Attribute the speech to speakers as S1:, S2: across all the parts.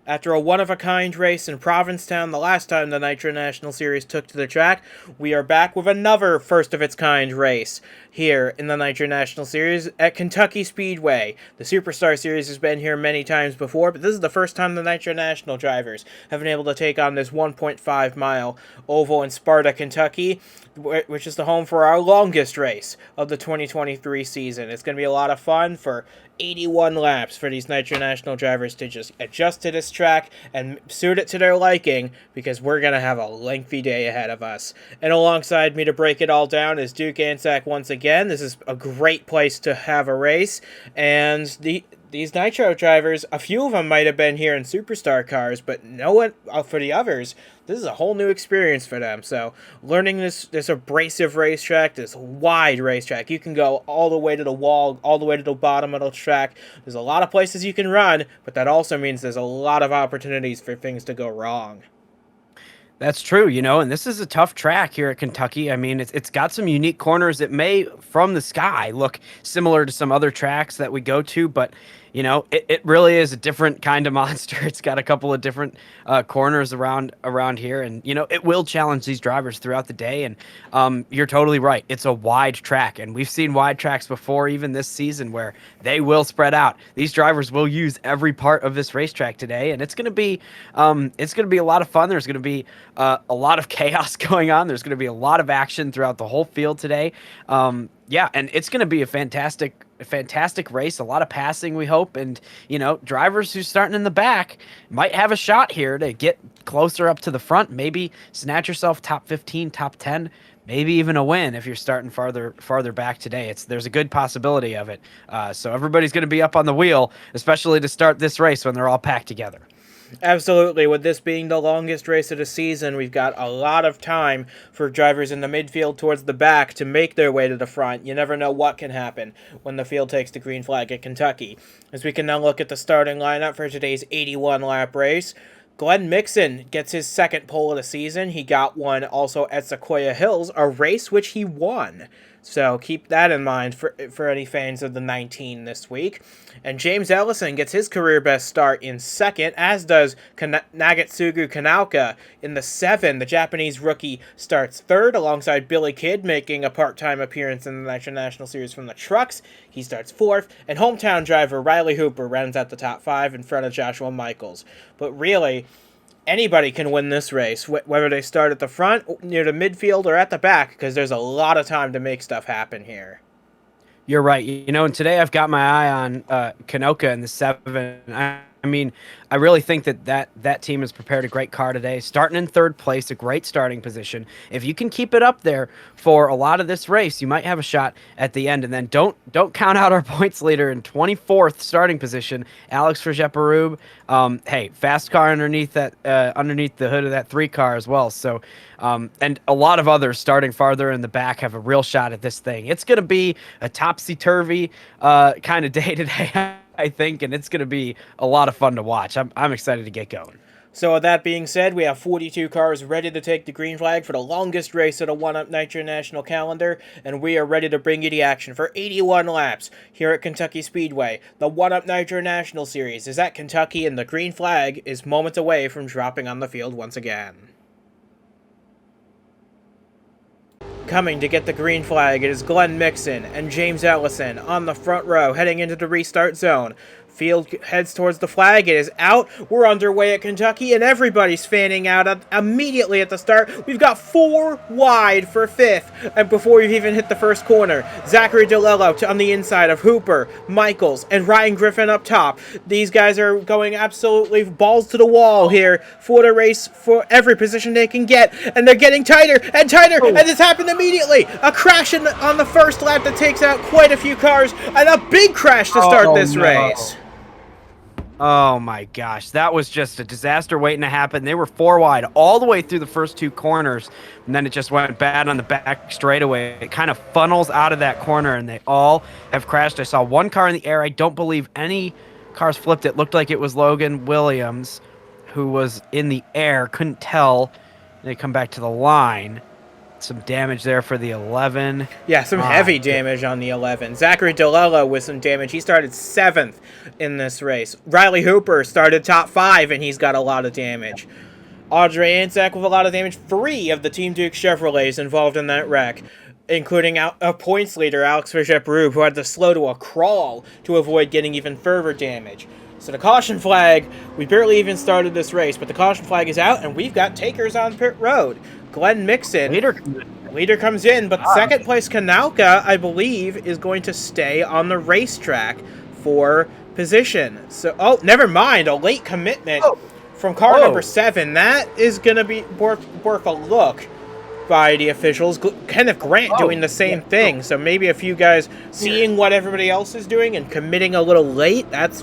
S1: After a one-of-a-kind race in Provincetown the last time the Nitro National Series took to the track, we are back with another first-of-its-kind race here in the Nitro National Series at Kentucky Speedway. The Superstar Series has been here many times before, but this is the first time the Nitro National drivers have been able to take on this 1.5-mile oval in Sparta, Kentucky, which is the home for our longest race of the 2023 season. It's going to be a lot of fun for 81 laps for these Nitro National drivers to just adjust to this track and suit it to their liking, because we're going to have a lengthy day ahead of us. And alongside me to break it all down is Duke Ansack once again. This is a great place to have a race, and these Nitro drivers, a few of them might have been here in Superstar cars, but no one, for the others, this is a whole new experience for them. So learning this abrasive racetrack, this wide racetrack, you can go all the way to the wall, all the way to the bottom of the track. There's a lot of places you can run, but that also means there's a lot of opportunities for things to go wrong.
S2: That's true, and this is a tough track here at Kentucky. I mean, it's got some unique corners. It may, from the sky, look similar to some other tracks that we go to, but it really is a different kind of monster. It's got a couple of different corners around here, and it will challenge these drivers throughout the day. And you're totally right. It's a wide track, and we've seen wide tracks before, even this season, where they will spread out. These drivers will use every part of this racetrack today, and it's going to be a lot of fun. There's going to be a lot of chaos going on. There's going to be a lot of action throughout the whole field today. Yeah, and it's going to be a fantastic race. A lot of passing, we hope, and drivers who's starting in the back might have a shot here to get closer up to the front. Maybe snatch yourself top 15, top 10, maybe even a win if you're starting farther back today. There's a good possibility of it. So everybody's going to be up on the wheel, especially to start this race when they're all packed together.
S1: Absolutely. With this being the longest race of the season, we've got a lot of time for drivers in the midfield towards the back to make their way to the front. You never know what can happen when the field takes the green flag at Kentucky. As we can now look at the starting lineup for today's 81-lap race, Glenn Mixon gets his second pole of the season. He got one also at Sequoia Hills, a race which he won. So keep that in mind for any fans of the 19 this week. And James Ellison gets his career best start in second, as does Nagatsugu Kanaoka in the 7. The Japanese rookie starts third, alongside Billy Kidd making a part-time appearance in the Nitro National Series from the trucks. He starts fourth, and hometown driver Riley Hooper rounds out the top 5 in front of Joshua Michaels. But really, anybody can win this race, whether they start at the front, near the midfield, or at the back, because there's a lot of time to make stuff happen here.
S2: You're right. And today I've got my eye on Kanoka in the 7. I mean, I really think that team has prepared a great car today. Starting in third place, a great starting position. If you can keep it up there for a lot of this race, you might have a shot at the end. And then don't count out our points leader in 24th starting position, Alex Frajeparub. Hey, fast car underneath the hood of that 3 car as well. So, and a lot of others starting farther in the back have a real shot at this thing. It's going to be a topsy-turvy kind of day today, I think, and it's going to be a lot of fun to watch. I'm excited to get going.
S1: So with that being said, we have 42 cars ready to take the green flag for the longest race of the One-Up Nitro National calendar, and we are ready to bring you the action for 81 laps here at Kentucky Speedway. The One-Up Nitro National Series is at Kentucky, and the green flag is moments away from dropping on the field once again. Coming to get the green flag, it is Glenn Mixon and James Ellison on the front row heading into the restart zone. Field heads towards the flag. It is out. We're underway at Kentucky, and everybody's fanning out immediately at the start. We've got 4 wide for 5th, and before we've even hit the first corner, Zachary DeLello on the inside of Hooper, Michaels, and Ryan Griffin up top. These guys are going absolutely balls to the wall here for the race for every position they can get, and they're getting tighter and tighter, and it's happened immediately. A crash on the first lap that takes out quite a few cars, and a big crash to start this race.
S2: Oh my gosh, that was just a disaster waiting to happen. They were 4 wide all the way through the first 2 corners, and then it just went bad on the back straightaway. It kind of funnels out of that corner, and they all have crashed. I saw 1 car in the air. I don't believe any cars flipped. It looked like it was Logan Williams who was in the air. Couldn't tell. They come back to the line. some damage there for the 11.
S1: Yeah, some heavy damage on the 11. Zachary DeLello with some damage. He started 7th in this race. Riley Hooper started top 5, and he's got a lot of damage. Audrey Anzac with a lot of damage. 3 of the Team Duke Chevrolets involved in that wreck, including a points leader, Alex Fischer-Brube, who had to slow to a crawl to avoid getting even further damage. So the caution flag, we barely even started this race, but the caution flag is out, and we've got takers on pit road. Glenn Mixon, leader comes in, but second place Kanauka, I believe, is going to stay on the racetrack for position. So, oh, never mind, a late commitment from car number 7. That is going to be worth a look by the officials. Kenneth Grant doing the same thing, so maybe a few guys seeing what everybody else is doing and committing a little late. That's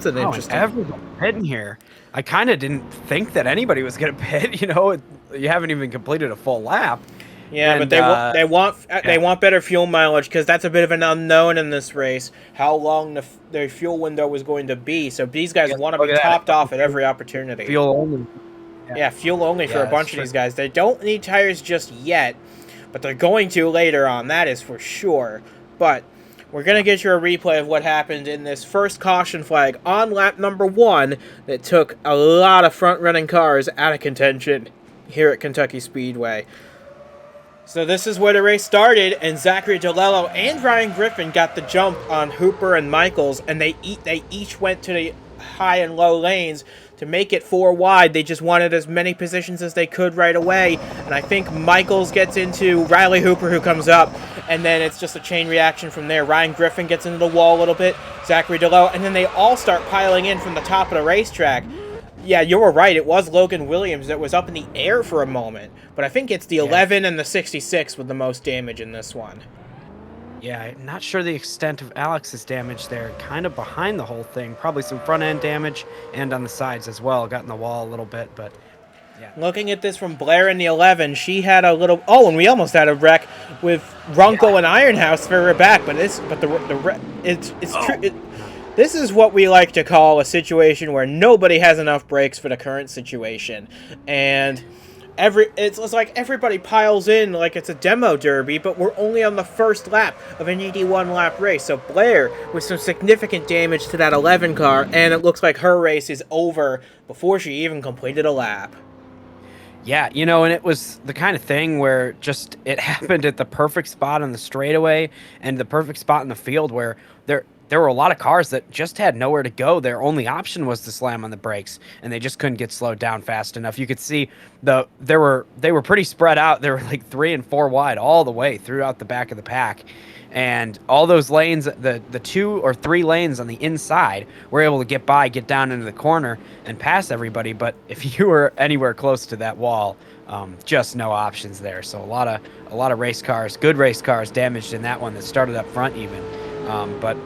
S1: an interesting.
S2: Everybody's pitting here. I kind of didn't think that anybody was going to pit. You know, you haven't even completed a full lap.
S1: Yeah, and, but they want better fuel mileage because that's a bit of an unknown in this race. How long their fuel window was going to be. So these guys want to be topped off at every opportunity.
S2: Fuel only.
S1: Yeah, fuel only for a bunch of these guys. They don't need tires just yet, but they're going to later on. That is for sure. But we're going to get you a replay of what happened in this first caution flag on lap number 1 that took a lot of front-running cars out of contention here at Kentucky Speedway. So this is where the race started, and Zachary DeLello and Ryan Griffin got the jump on Hooper and Michaels, and they each went to the high and low lanes to make it 4 wide. They just wanted as many positions as they could right away, and I think Michaels gets into Riley Hooper, who comes up, and then it's just a chain reaction from there. Ryan Griffin gets into the wall a little bit, Zachary DeLello, and then they all start piling in from the top of the racetrack. Yeah, you were right. It was Logan Williams that was up in the air for a moment, but I think it's the 11 and the 66 with the most damage in this one.
S2: Yeah, I'm not sure the extent of Alex's damage there. Kind of behind the whole thing. Probably some front-end damage and on the sides as well. Got in the wall a little bit, but yeah.
S1: Looking at this from Blair in the 11, she had a little... Oh, and we almost had a wreck with Runkle and Ironhouse further back, but it's true. This is what we like to call a situation where nobody has enough brakes for the current situation, and it's like everybody piles in like it's a demo derby, but we're only on the first lap of an 81-lap race. So Blair with some significant damage to that 11 car, and it looks like her race is over before she even completed a lap.
S2: Yeah, you know, and it was the kind of thing where just it happened at the perfect spot on the straightaway and the perfect spot in the field where there were a lot of cars that just had nowhere to go. Their only option was to slam on the brakes, and they just couldn't get slowed down fast enough. You could see they were pretty spread out. They were like 3 and 4 wide all the way throughout the back of the pack. And all those lanes, the 2 or 3 lanes on the inside, were able to get by, get down into the corner, and pass everybody. But if you were anywhere close to that wall, just no options there. So a lot of race cars, good race cars, damaged in that one that started up front even. But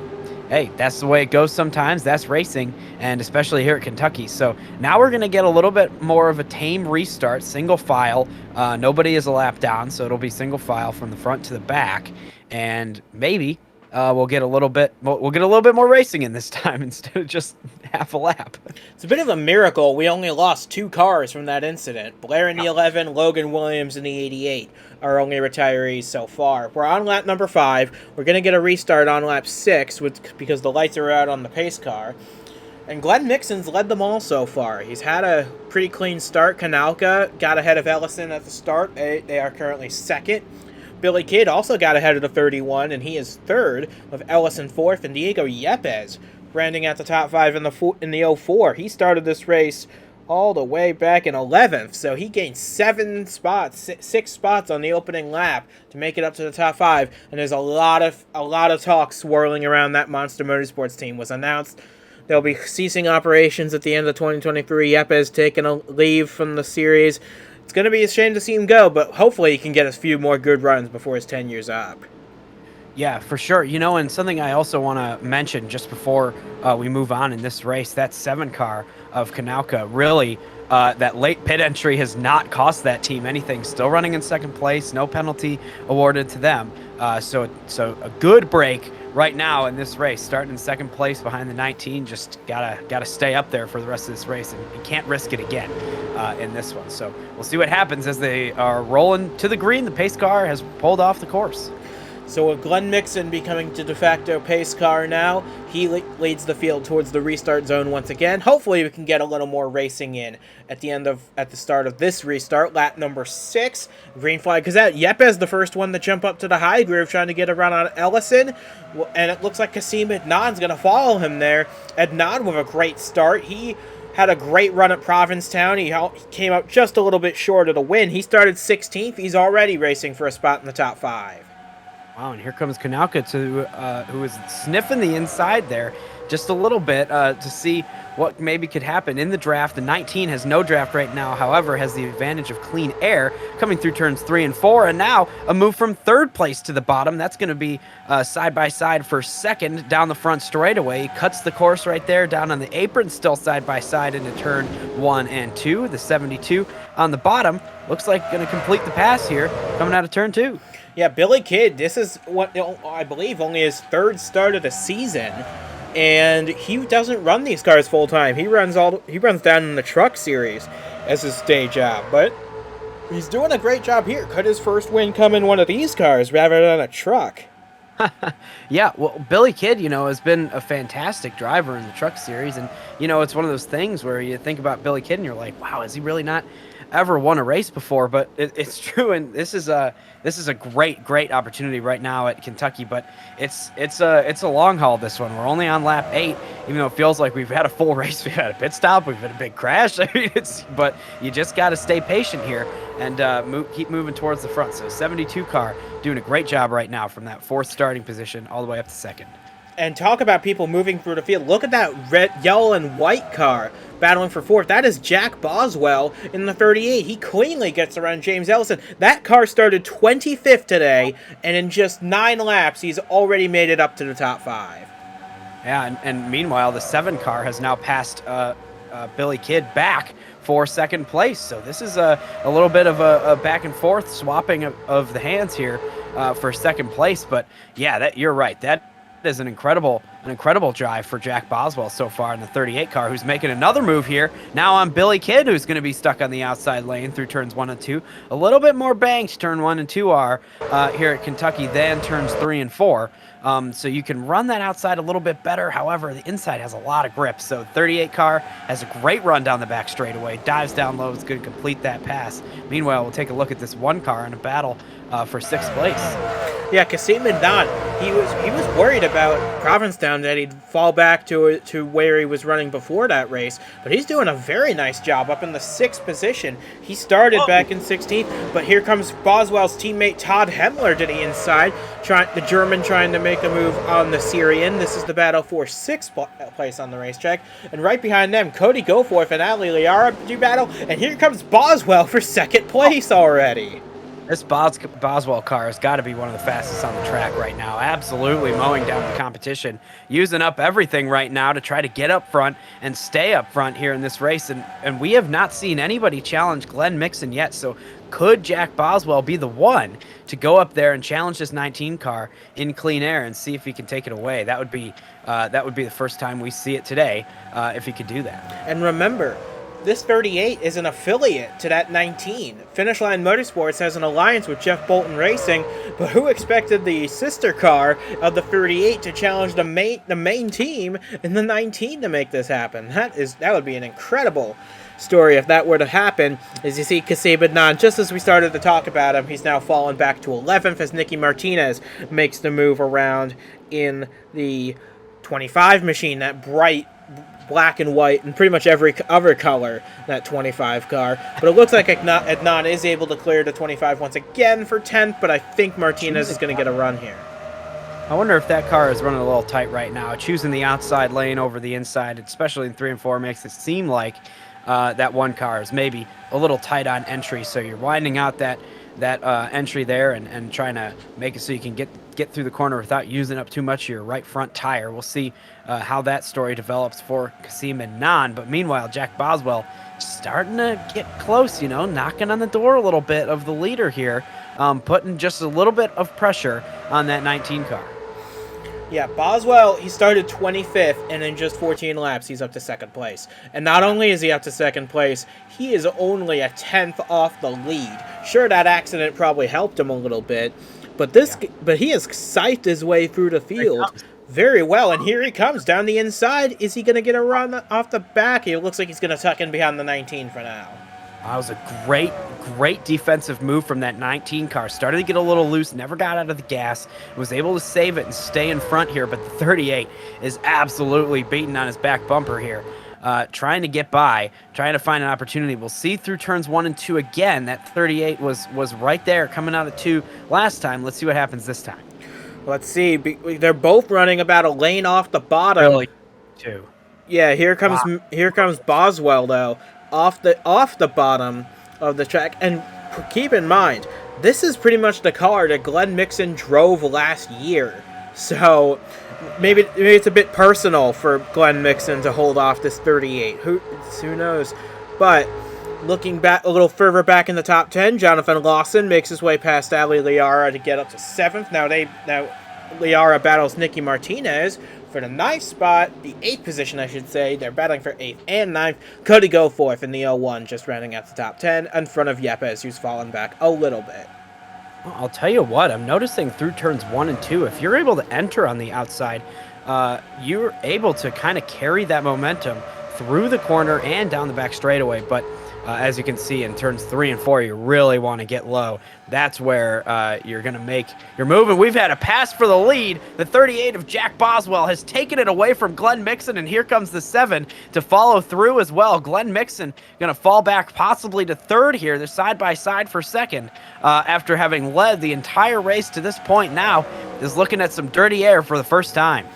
S2: hey, that's the way it goes sometimes. That's racing, and especially here at Kentucky. So now we're going to get a little bit more of a tame restart, single file. Nobody is a lap down, so it'll be single file from the front to the back, and maybe we'll get a little bit more racing in this time instead of just half a lap.
S1: It's a bit of a miracle. We only lost 2 cars from that incident. Blair in the 11, Logan Williams in the 88. Our only retirees so far. We're on lap number 5. We're going to get a restart on lap 6 because the lights are out on the pace car. And Glenn Mixon's led them all so far. He's had a pretty clean start. Kanauka got ahead of Ellison at the start. They are currently 2nd. Billy Kidd also got ahead of the 31, and he is 3rd, with Ellison 4th, and Diego Yepes rounding out the top 5 in the 04. He started this race all the way back in 11th, so he gained 6 spots on the opening lap to make it up to the top 5, and there's a lot of talk swirling around that Monster Motorsports team. Was announced they'll be ceasing operations at the end of 2023. Yepes taking a leave from the series. It's going to be a shame to see him go, but hopefully he can get a few more good runs before his tenure's up.
S2: Yeah, for sure. You know, and something I also want to mention just before we move on in this race, that 7 car of Kanauka, really, that late pit entry has not cost that team anything. Still running in 2nd place, no penalty awarded to them. So a good break right now in this race, starting in second place behind the 19. Just gotta stay up there for the rest of this race, and can't risk it again in this one. So we'll see what happens as they are rolling to the green. The pace car has pulled off the course.
S1: So with Glenn Mixon becoming the de facto pace car now, he leads the field towards the restart zone once again. Hopefully we can get a little more racing in at the start of this restart. Lap number 6, green flag goes out. Yepes the first one to jump up to the high groove, trying to get a run on Ellison. And it looks like Kasim Adnan's going to follow him there. Adnan with a great start. He had a great run at Provincetown. He came up just a little bit short of the win. He started 16th. He's already racing for a spot in the top 5.
S2: Wow, and here comes Kanauka, who is sniffing the inside there just a little bit to see what maybe could happen in the draft. The 19 has no draft right now, however, has the advantage of clean air coming through turns 3 and 4, and now a move from third place to the bottom. That's going to be side-by-side for second down the front straightaway. He cuts the course right there down on the apron, still side-by-side into turn 1 and 2. The 72 on the bottom looks like going to complete the pass here coming out of turn 2.
S1: Yeah, Billy Kidd, this is what I believe only his 3rd start of the season, and he doesn't run these cars full time. He runs down in the Truck Series as his day job, but he's doing a great job here. Could his first win come in one of these cars rather than a truck?
S2: Yeah, well, Billy Kidd, has been a fantastic driver in the Truck Series, and it's one of those things where you think about Billy Kidd and you're like, wow, has he really not ever won a race before? But it's true, and this is a great opportunity right now at Kentucky. But it's a long haul, this one. We're only on lap 8, even though it feels like we've had a full race. We've had a pit stop, we've had a big crash. I mean, but you just got to stay patient here and keep moving towards the front. So 72 car doing a great job right now from that 4th starting position all the way up to 2nd.
S1: And talk about people moving through the field. Look at that red, yellow, and white car battling for 4th. That is Jack Boswell in the 38. He cleanly gets around James Ellison. That car started 25th today, and in just 9 laps, he's already made it up to the top 5.
S2: Yeah, and meanwhile, the 7 car has now passed Billy Kidd back for 2nd place. So this is a little bit of a back and forth swapping of the hands here for 2nd place. But yeah, you're right. That is an incredible drive for Jack Boswell so far in the 38 car, who's making another move here now on Billy Kidd, who's going to be stuck on the outside lane through turns 1 and 2. A little bit more banked turn 1 and 2 are here at Kentucky than turns 3 and 4. So you can run that outside a little bit better. However, the inside has a lot of grip. So 38 car has a great run down the back straightaway, dives down low, is going to complete that pass. Meanwhile, we'll take a look at this 1 car in a battle for 6th place.
S1: Yeah, Kasim Mandan, he was worried about Provincetown that he'd fall back to where he was running before that race, but he's doing a very nice job up in the 6th position. He started back in 16th, but here comes Boswell's teammate Todd Hemmler to the inside, the German trying to make a move on the Syrian. This is the battle for 6th place on the racetrack, and right behind them, Cody Goforth and Ali Liara do battle, and here comes Boswell for 2nd place already.
S2: This Boswell car has got to be one of the fastest on the track right now. Absolutely mowing down the competition, using up everything right now to try to get up front and stay up front here in this race. And we have not seen anybody challenge Glenn Mixon yet. So could Jack Boswell be the one to go up there and challenge this 19 car in clean air and see if he can take it away? That would be the first time we see it today if he could do that.
S1: And remember, this 38 is an affiliate to that 19. Finish Line Motorsports has an alliance with Jeff Bolton Racing, but who expected the sister car of the 38 to challenge the main team in the 19 to make this happen? That would be an incredible story if that were to happen. As you see, Kasim Adnan, just as we started to talk about him, he's now fallen back to 11th as Nicky Martinez makes the move around in the 25 machine, that bright black and white and pretty much every other color, that 25 car. But it looks like Adnan is able to clear the 25 once again for 10th, but I think Martinez is going to get a run here.
S2: I wonder if that car is running a little tight right now. Choosing the outside lane over the inside, especially in 3 and 4, makes it seem like that 1 car is maybe a little tight on entry. So you're winding out that entry there and trying to make it so you can get through the corner without using up too much of your right front tire. We'll see how that story develops for Kasim and Nan. But meanwhile, Jack Boswell starting to get close, knocking on the door a little bit of the leader here, putting just a little bit of pressure on that 19 car.
S1: Yeah, Boswell, he started 25th, and in just 14 laps, he's up to second place. And not only is he up to second place, he is only a 10th off the lead. Sure, that accident probably helped him a little bit, but but he has scythed his way through the field very well. And here he comes down the inside. Is he going to get a run off the back? It looks like he's going to tuck in behind the 19 for now.
S2: That was a great defensive move from that 19 car. Started to get a little loose, never got out of the gas, was able to save it and stay in front here, but the 38 is absolutely beating on his back bumper here. Trying to get by, trying to find an opportunity. We'll see through turns 1 and 2 again. That 38 was right there coming out of 2 last time. Let's see what happens this time.
S1: Let's see. They're both running about a lane off the bottom.
S2: Really, 2.
S1: Yeah, here comes Boswell though. Off the bottom of the track, and keep in mind, this is pretty much the car that Glenn Mixon drove last year. So maybe it's a bit personal for Glenn Mixon to hold off this 38. Who knows? But looking back a little further back in the top 10, Jonathan Lawson makes his way past Ali Liara to get up to 7th. Now Liara battles Nicky Martinez for the 9th spot, the 8th position, I should say. They're battling for 8th and 9th. Cody Goforth in the 01, just rounding out the top 10, in front of Yepes, who's fallen back a little bit.
S2: Well, I'll tell you what, I'm noticing through turns 1 and 2, if you're able to enter on the outside, you're able to kind of carry that momentum through the corner and down the back straightaway. But as you can see in turns 3 and 4, you really want to get low. That's where you're going to make your move. And we've had a pass for the lead. The 38 of Jack Boswell has taken it away from Glenn Mixon, and here comes the 7 to follow through as well. Glenn Mixon going to fall back possibly to 3rd here. They're side by side for 2nd after having led the entire race to this point. Now is looking at some dirty air for the first time.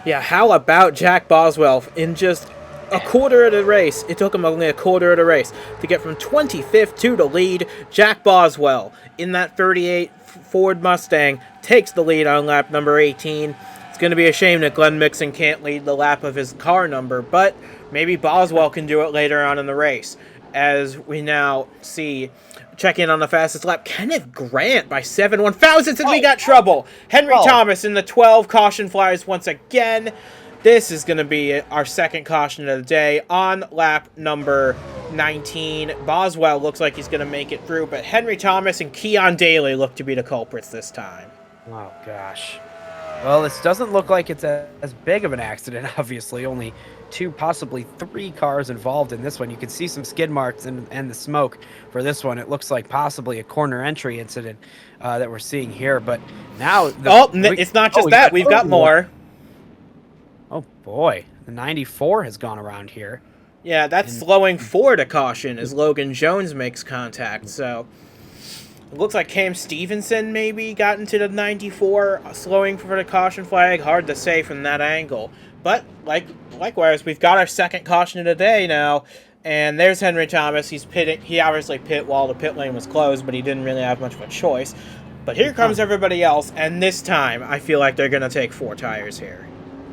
S1: Yeah, how about Jack Boswell in just a quarter of the race? It took him only a quarter of the race to get from 25th to the lead. Jack Boswell in that 38 Ford Mustang takes the lead on lap number 18. It's going to be a shame that Glenn Mixon can't lead the lap of his car number, but maybe Boswell can do it later on in the race. As we now see, check in on the fastest lap, Kenneth Grant by 7/1000th, and we got trouble. Henry Thomas in the 12, caution flies once again. This is going to be our second caution of the day on lap number 19. Boswell looks like he's going to make it through, but Henry Thomas and Keon Daly look to be the culprits this time.
S2: Oh, gosh. Well, this doesn't look like it's as big of an accident, obviously. Only 2, possibly 3 cars involved in this one. You can see some skid marks and the smoke for this one. It looks like possibly a corner entry incident that we're seeing here. But now...
S1: it's not just that. We've got more.
S2: Oh, boy. The 94 has gone around here.
S1: Yeah, that's slowing Ford a caution as Logan Jones makes contact. So it looks like Cam Stevenson maybe got into the 94, slowing for the caution flag. Hard to say from that angle. But likewise, we've got our second caution of the day now. And there's Henry Thomas. He's pitting. He obviously pit while the pit lane was closed, but he didn't really have much of a choice. But here comes everybody else, and this time I feel like they're going to take 4 tires here.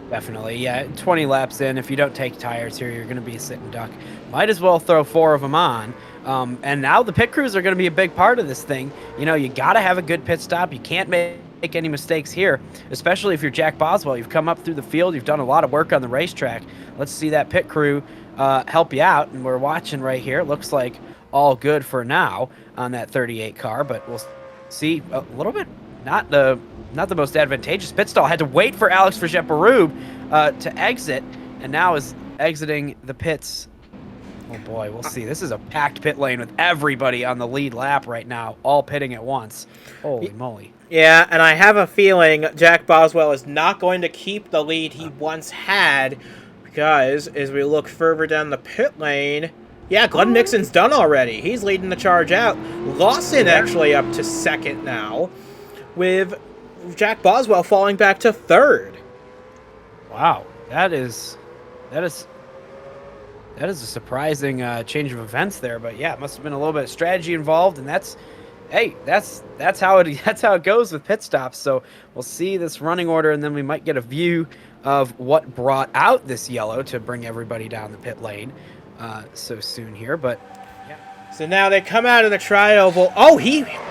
S2: Definitely, yeah. 20 laps in, if you don't take tires here, you're going to be a sitting duck. Might as well throw 4 of them on. And now the pit crews are going to be a big part of this thing. You know, you got to have a good pit stop. You can't make any mistakes here, especially if you're Jack Boswell. You've come up through the field. You've done a lot of work on the racetrack. Let's see that pit crew help you out. And we're watching right here. It looks like all good for now on that 38 car, but we'll see a little bit, not the most advantageous pit stall. Had to wait for Alex Verget-Barub to exit, and now is exiting the pits. Oh boy, we'll see. This is a packed pit lane with everybody on the lead lap right now, all pitting at once. Holy moly.
S1: Yeah, and I have a feeling Jack Boswell is not going to keep the lead he once had, because as we look further down the pit lane, yeah, Glenn Mixon's done already. He's leading the charge out. Lawson actually up to 2nd now, with Jack Boswell falling back to 3rd. Wow,
S2: that is a surprising change of events there. But yeah, it must have been a little bit of strategy involved, and that's how it goes with pit stops. So we'll see this running order, and then we might get a view of what brought out this yellow to bring everybody down the pit lane so soon here. But
S1: so now they come out of the tri-oval. Oh,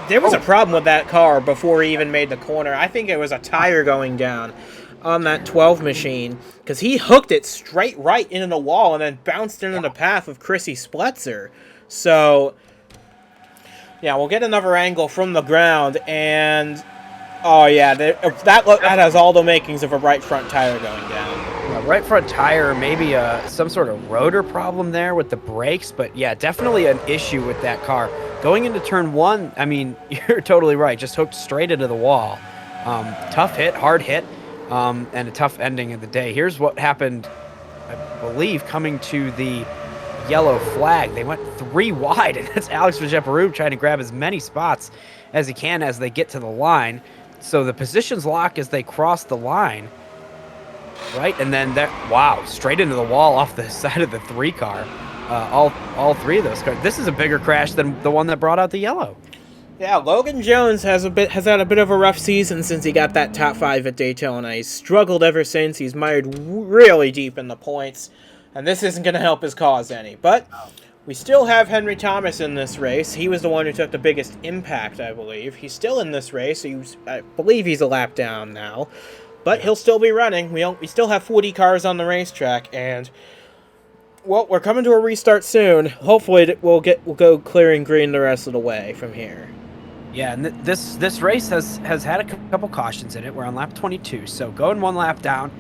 S1: there was a problem with that car before he even made the corner. I think it was a tire going down. on that 12 machine, because he hooked it straight right into the wall and then bounced into the path of Chrissy Spletzer. So, yeah, we'll get another angle from the ground, and oh yeah, that has all the makings of a right front tire going down.
S2: Right front tire, maybe some sort of rotor problem there with the brakes, but yeah, definitely an issue with that car. Going into turn one, I mean, you're totally right, just hooked straight into the wall. Tough hit, hard hit, and a tough ending of the day. Here's what happened, I believe, coming to the yellow flag. They went 3 wide, and that's Alex Vajeparu trying to grab as many spots as he can as they get to the line. So the positions lock as they cross the line. Right, and then wow, straight into the wall off the side of the 3 car. All 3 of those cars. This is a bigger crash than the one that brought out the yellow.
S1: Yeah, Logan Jones has had a bit of a rough season since he got that top 5 at Daytona. He's struggled ever since. He's mired really deep in the points, and this isn't going to help his cause any. But we still have Henry Thomas in this race. He was the one who took the biggest impact, I believe. He's still in this race. I believe he's a lap down now. But he'll still be running. We still have 40 cars on the racetrack, and well, we're coming to a restart soon. Hopefully, we'll go clearing green the rest of the way from here.
S2: Yeah, and this race has had a couple cautions in it. We're on lap 22, so going 1 lap down.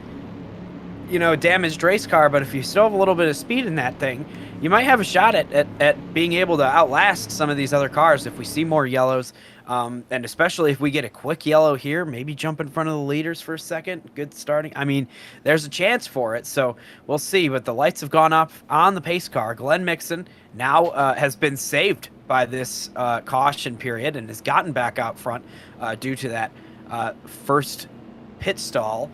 S2: You know, damaged race car, but if you still have a little bit of speed in that thing, you might have a shot at being able to outlast some of these other cars if we see more yellows. And especially if we get a quick yellow here, maybe jump in front of the leaders for a second. Good starting. I mean, there's a chance for it, so we'll see. But the lights have gone up on the pace car. Glenn Mixon now has been saved by this caution period and has gotten back out front due to that first pit stall,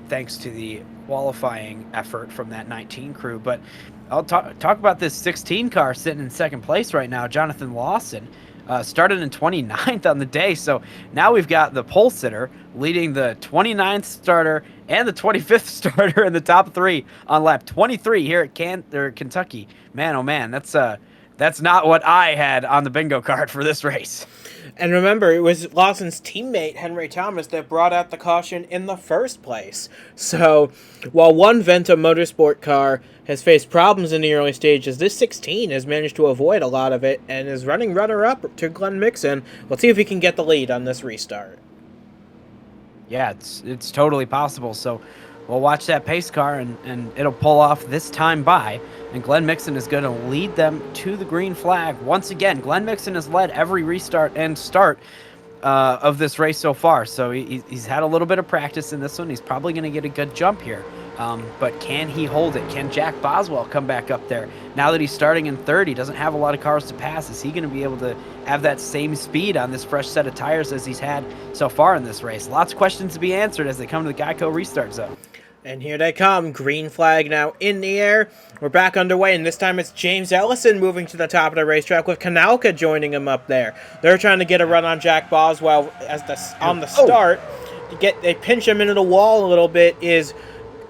S2: thanks to the qualifying effort from that 19 crew. But I'll talk about this 16 car sitting in second place right now, Jonathan Lawson. Started in 29th on the day, so now we've got the pole sitter leading the 29th starter and the 25th starter in the top 3 on lap 23 here at Kentucky. Man, oh man, that's not what I had on the bingo card for this race.
S1: And remember, it was Lawson's teammate, Henry Thomas, that brought out the caution in the first place. So, while one Venta Motorsport car has faced problems in the early stages, this 16 has managed to avoid a lot of it and is running runner-up to Glenn Mixon. Let's see if he can get the lead on this restart.
S2: Yeah, it's totally possible. So, we'll watch that pace car, and it'll pull off this time by. And Glenn Mixon is going to lead them to the green flag. Once again, Glenn Mixon has led every restart and start of this race so far. So he's had a little bit of practice in this one. He's probably going to get a good jump here. But can he hold it? Can Jack Boswell come back up there? Now that he's starting in third, he doesn't have a lot of cars to pass. Is he going to be able to have that same speed on this fresh set of tires as he's had so far in this race? Lots of questions to be answered as they come to the Geico restart zone.
S1: And here they come. Green flag now in the air. We're back underway, and this time it's James Ellison moving to the top of the racetrack with Kanalka joining him up there. They're trying to get a run on Jack Boswell on the start. They pinch him into the wall a little bit is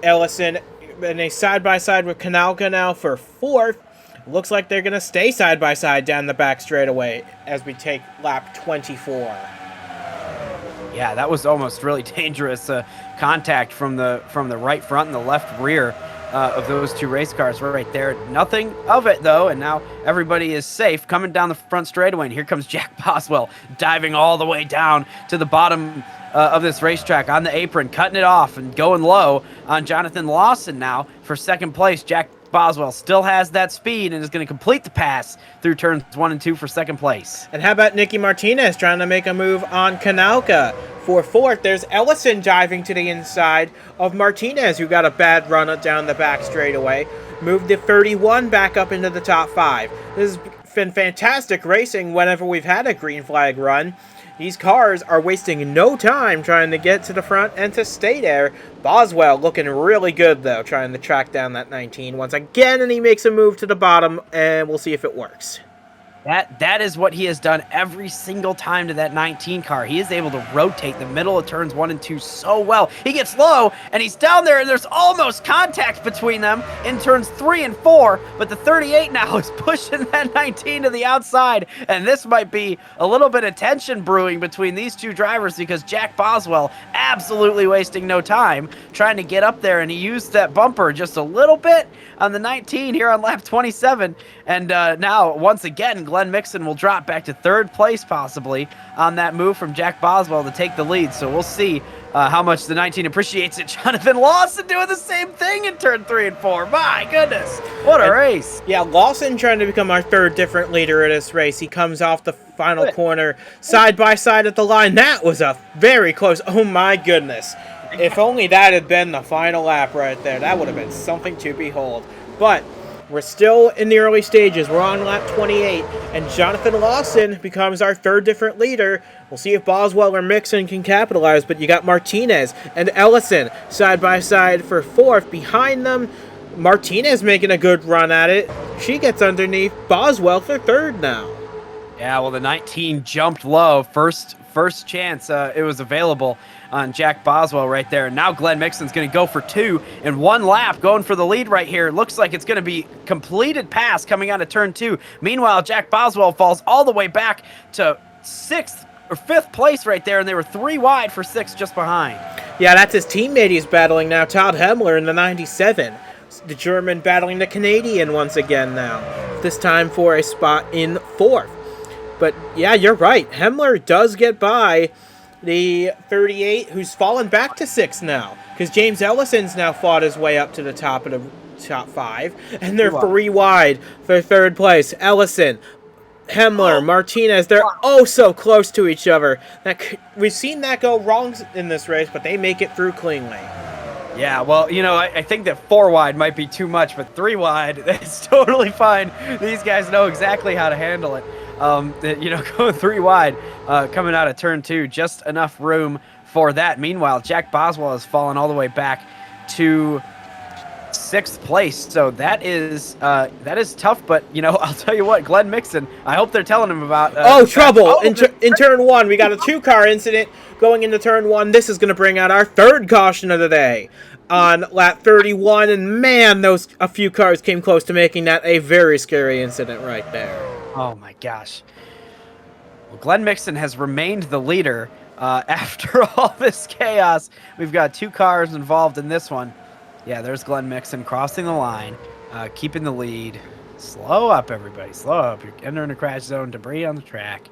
S1: Ellison, and they side-by-side with Kanalka now for 4th. Looks like they're going to stay side-by-side down the back straightaway as we take lap 24.
S2: Yeah, that was almost really dangerous contact from the right front and the left rear of those 2 race cars right there. Nothing of it, though, and now everybody is safe coming down the front straightaway, and here comes Jack Boswell diving all the way down to the bottom of this racetrack on the apron, cutting it off and going low on Jonathan Lawson now for second place. Jack Boswell still has that speed and is going to complete the pass through turns 1 and 2 for second place.
S1: And how about Nicky Martinez trying to make a move on Kanalka for 4th? There's Ellison diving to the inside of Martinez, who got a bad run down the back straightaway. Moved the 31 back up into the top 5. This has been fantastic racing whenever we've had a green flag run. These cars are wasting no time trying to get to the front and to stay there. Boswell looking really good, though, trying to track down that 19 once again, and he makes a move to the bottom, and we'll see if it works.
S2: That is what he has done every single time to that 19 car. He is able to rotate the middle of turns 1 and 2 so well. He gets low, and he's down there, and there's almost contact between them in turns 3 and 4, but the 38 now is pushing that 19 to the outside, and this might be a little bit of tension brewing between these two drivers because Jack Boswell absolutely wasting no time trying to get up there, and he used that bumper just a little bit on the 19 here on lap 27, and now, once again, Glenn Mixon will drop back to 3rd place possibly on that move from Jack Boswell to take the lead. So we'll see how much the 19 appreciates it. Jonathan Lawson doing the same thing in turn 3 and 4. My goodness, what a race.
S1: Yeah, Lawson trying to become our 3rd different leader of this race. He comes off the final corner, side by side at the line. That was a very close. Oh my goodness. If only that had been the final lap right there. That would have been something to behold. But we're still in the early stages. We're on lap 28, and Jonathan Lawson becomes our 3rd different leader. We'll see if Boswell or Mixon can capitalize, but you got Martinez and Ellison side by side for 4th. Behind them, Martinez making a good run at it. She gets underneath Boswell for 3rd now.
S2: Yeah, well, the 19 jumped low. First chance it was available on Jack Boswell right there. Now Glenn Mixon's going to go for 2 in 1 lap, going for the lead right here. Looks like it's going to be completed pass coming out of turn 2. Meanwhile, Jack Boswell falls all the way back to 6th or 5th place right there, and they were 3 wide for 6th just behind.
S1: Yeah, that's his teammate he's battling now, Todd Hemmler in the 97. The German battling the Canadian once again now, this time for a spot in 4th. But yeah, you're right. Hemmler does get by the 38, who's fallen back to 6th now, because James Ellison's now fought his way up to the top of the top 5, and they're 3 wide for 3rd place. Ellison, Hemmler, Martinez, they're oh so close to each other. We've seen that go wrong in this race, but they make it through cleanly.
S2: Yeah, well, you know, I think that 4 wide might be too much, but 3 wide, it's totally fine. These guys know exactly how to handle it. You know, going 3 wide, coming out of turn 2, just enough room for that. Meanwhile, Jack Boswell has fallen all the way back to 6th place, so that is tough. But you know, I'll tell you what, Glenn Mixon, I hope they're telling him about
S1: trouble in turn 1. We got a 2-car incident going into turn 1. This is going to bring out our 3rd caution of the day on lap 31, and man, a few cars came close to making that a very scary incident right there.
S2: Oh my gosh. Well, Glenn Mixon has remained the leader after all this chaos. We've got 2 cars involved in this one. Yeah, there's Glenn Mixon crossing the line, keeping the lead. Slow up, everybody. Slow up. You're entering a crash zone. Debris on the track.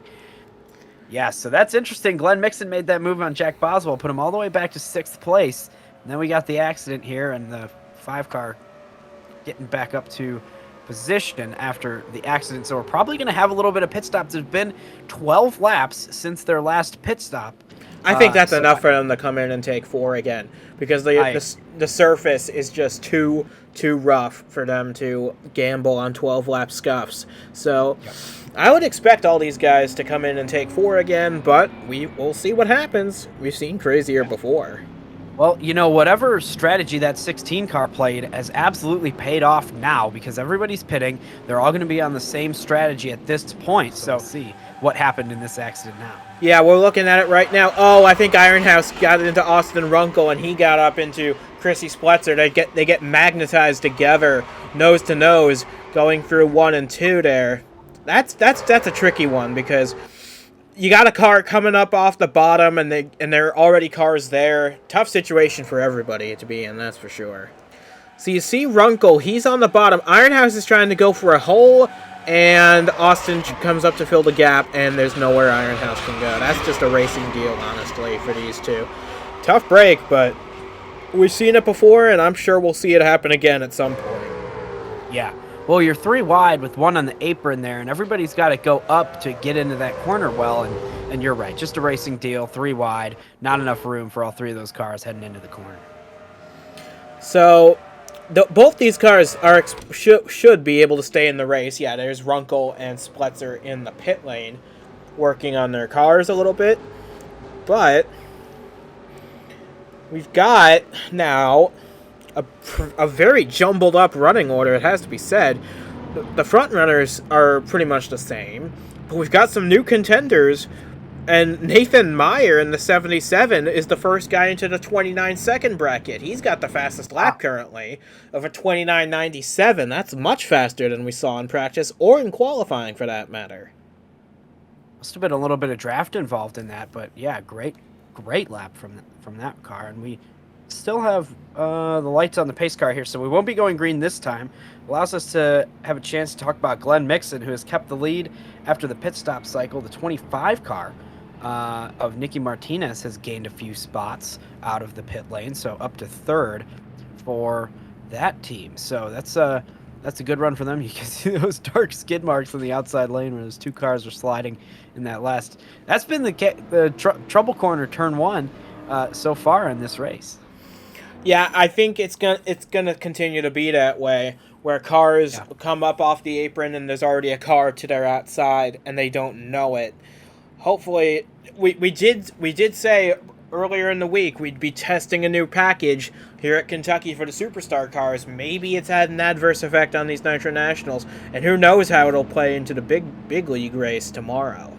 S2: Yeah, so that's interesting. Glenn Mixon made that move on Jack Boswell, put him all the way back to 6th place. And then we got the accident here, and the 5 car getting back up to position after the accident. So we're probably going to have a little bit of pit stops. There's been 12 laps since their last pit stop.
S1: I think that's enough for them to come in and take 4 again, because the surface is just too rough for them to gamble on 12-lap scuffs. So I would expect all these guys to come in and take 4 again, but we'll see what happens. We've seen crazier before.
S2: Well, you know, whatever strategy that 16 car played has absolutely paid off now, because everybody's pitting. They're all going to be on the same strategy at this point. So we'll see what happened in this accident now.
S1: Yeah, we're looking at it right now. Oh, I think Ironhouse got into Austin Runkle, and he got up into Chrissy Spletzer. They get magnetized together, nose to nose, going through 1 and 2 there. That's a tricky one, because you got a car coming up off the bottom, and there are already cars there. Tough situation for everybody to be in, that's for sure. So you see Runkle, he's on the bottom. Ironhouse is trying to go for a hole, and Austin comes up to fill the gap, and there's nowhere Ironhouse can go. That's just a racing deal, honestly, for these two. Tough break, but we've seen it before, and I'm sure we'll see it happen again at some point.
S2: Yeah. Well, you're 3 wide with 1 on the apron there, and everybody's got to go up to get into that corner well, and you're right. Just a racing deal, 3 wide, not enough room for all 3 of those cars heading into the corner.
S1: So both these cars should be able to stay in the race. Yeah, there's Runkle and Spletzer in the pit lane working on their cars a little bit. But we've got now a very jumbled up running order, it has to be said. the front runners are pretty much the same, but we've got some new contenders. And Nathan Meyer in the 77 is the first guy into the 29-second bracket. He's got the fastest lap currently of a 29.97. That's much faster than we saw in practice or in qualifying, for that matter.
S2: Must have been a little bit of draft involved in that, but yeah, great lap from that car. And we still have the lights on the pace car here, so we won't be going green this time. Allows us to have a chance to talk about Glenn Mixon, who has kept the lead after the pit stop cycle. The 25 car of Nicky Martinez has gained a few spots out of the pit lane, so up to third for that team. So that's a good run for them. You can see those dark skid marks on the outside lane where those two cars are sliding in that last. That's been the trouble corner, turn one, so far in this race.
S1: Yeah, I think it's gonna continue to be that way, where cars come up off the apron and there's already a car to their outside and they don't know it. Hopefully, we did say earlier in the week we'd be testing a new package here at Kentucky for the Superstar cars. Maybe it's had an adverse effect on these Nitro Nationals, and who knows how it'll play into the big league race tomorrow.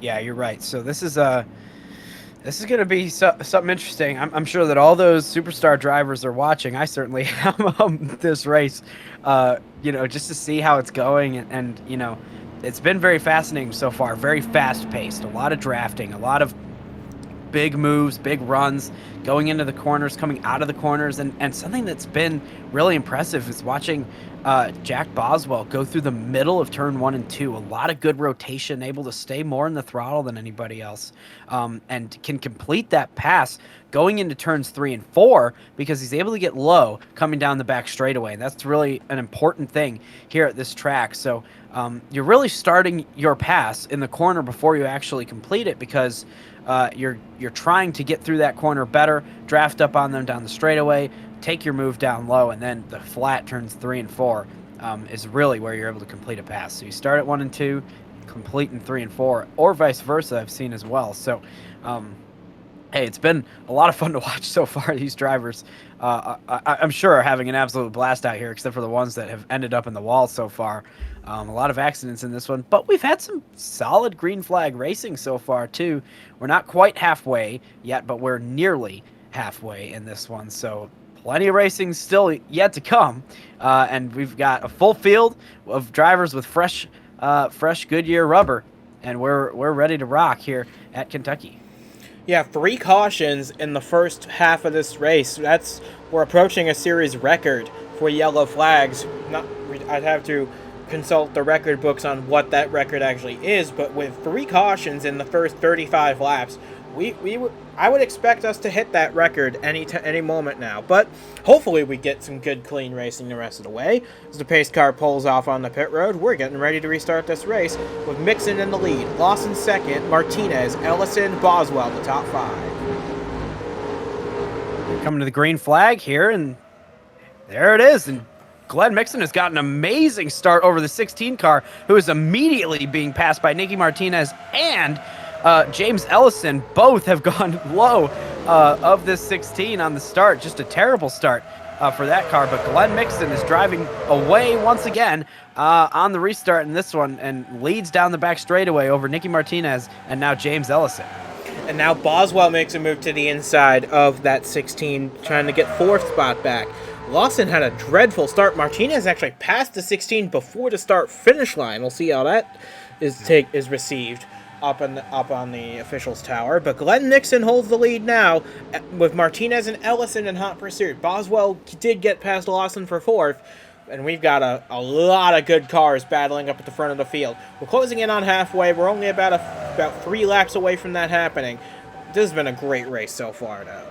S2: Yeah, you're right. So this is going to be something interesting. I'm sure that all those Superstar drivers are watching. I certainly am this race, just to see how it's going, and it's been very fascinating so far, very fast-paced, a lot of drafting, a lot of big moves, big runs, going into the corners, coming out of the corners, and something that's been really impressive is watching Jack Boswell go through the middle of turn 1 and 2. A lot of good rotation, able to stay more in the throttle than anybody else, and can complete that pass going into turns 3 and 4 because he's able to get low coming down the back straightaway. And that's really an important thing here at this track. So you're really starting your pass in the corner before you actually complete it, because you're trying to get through that corner better, draft up on them down the straightaway, take your move down low, and then the flat turns 3 and 4 is really where you're able to complete a pass. So you start at 1 and 2, complete in 3 and 4, or vice versa, I've seen as well. So hey, it's been a lot of fun to watch so far. These drivers, I'm sure, are having an absolute blast out here, except for the ones that have ended up in the wall so far. A lot of accidents in this one, but we've had some solid green flag racing so far, too. We're not quite halfway yet, but we're nearly halfway in this one, so plenty of racing still yet to come, and we've got a full field of drivers with fresh Goodyear rubber, and we're ready to rock here at Kentucky.
S1: Yeah, 3 cautions in the first half of this race. We're approaching a series record for yellow flags. I'd have to consult the record books on what that record actually is, but with 3 cautions in the first 35 laps, I would expect us to hit that record any moment now. But hopefully we get some good clean racing the rest of the way. As the pace car pulls off on the pit road, we're getting ready to restart this race with Mixon in the lead, Lawson second, Martinez, Ellison, Boswell the top 5.
S2: We're coming to the green flag here, and there it is. And Glenn Mixon has got an amazing start over the 16 car, who is immediately being passed by Nicky Martinez and James Ellison. Both have gone low of this 16 on the start. Just a terrible start for that car. But Glenn Mixon is driving away once again on the restart in this one and leads down the back straightaway over Nicky Martinez and now James Ellison.
S1: And now Boswell makes a move to the inside of that 16, trying to get 4th spot back. Lawson had a dreadful start. Martinez actually passed the 16 before the start-finish line. We'll see how that is received up on the officials' tower. But Glenn Mixon holds the lead now with Martinez and Ellison in hot pursuit. Boswell did get past Lawson for 4th, and we've got a lot of good cars battling up at the front of the field. We're closing in on halfway. We're only about 3 laps away from that happening. This has been a great race so far, though.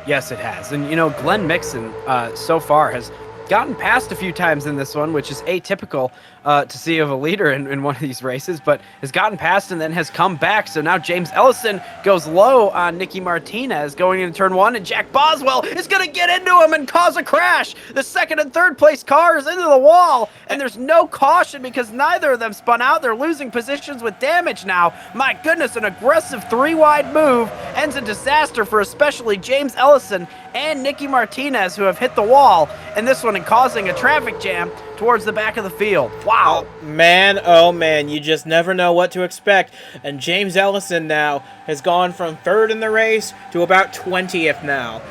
S2: Yes, it has. And, Glenn Mixon so far has gotten past a few times in this one, which is atypical to see of a leader in one of these races, but has gotten past and then has come back. So now James Ellison goes low on Nicky Martinez going into turn 1, and Jack Boswell is going to get into him and cause a crash. The 2nd and 3rd place cars into the wall, and there's no caution because neither of them spun out. They're losing positions with damage now. My goodness, an aggressive 3-wide move ends in disaster for especially James Ellison and Nicky Martinez, who have hit the wall in this one and causing a traffic jam towards the back of the field. Wow.
S1: Oh man, you just never know what to expect. And James Ellison now has gone from third in the race to about 20th now.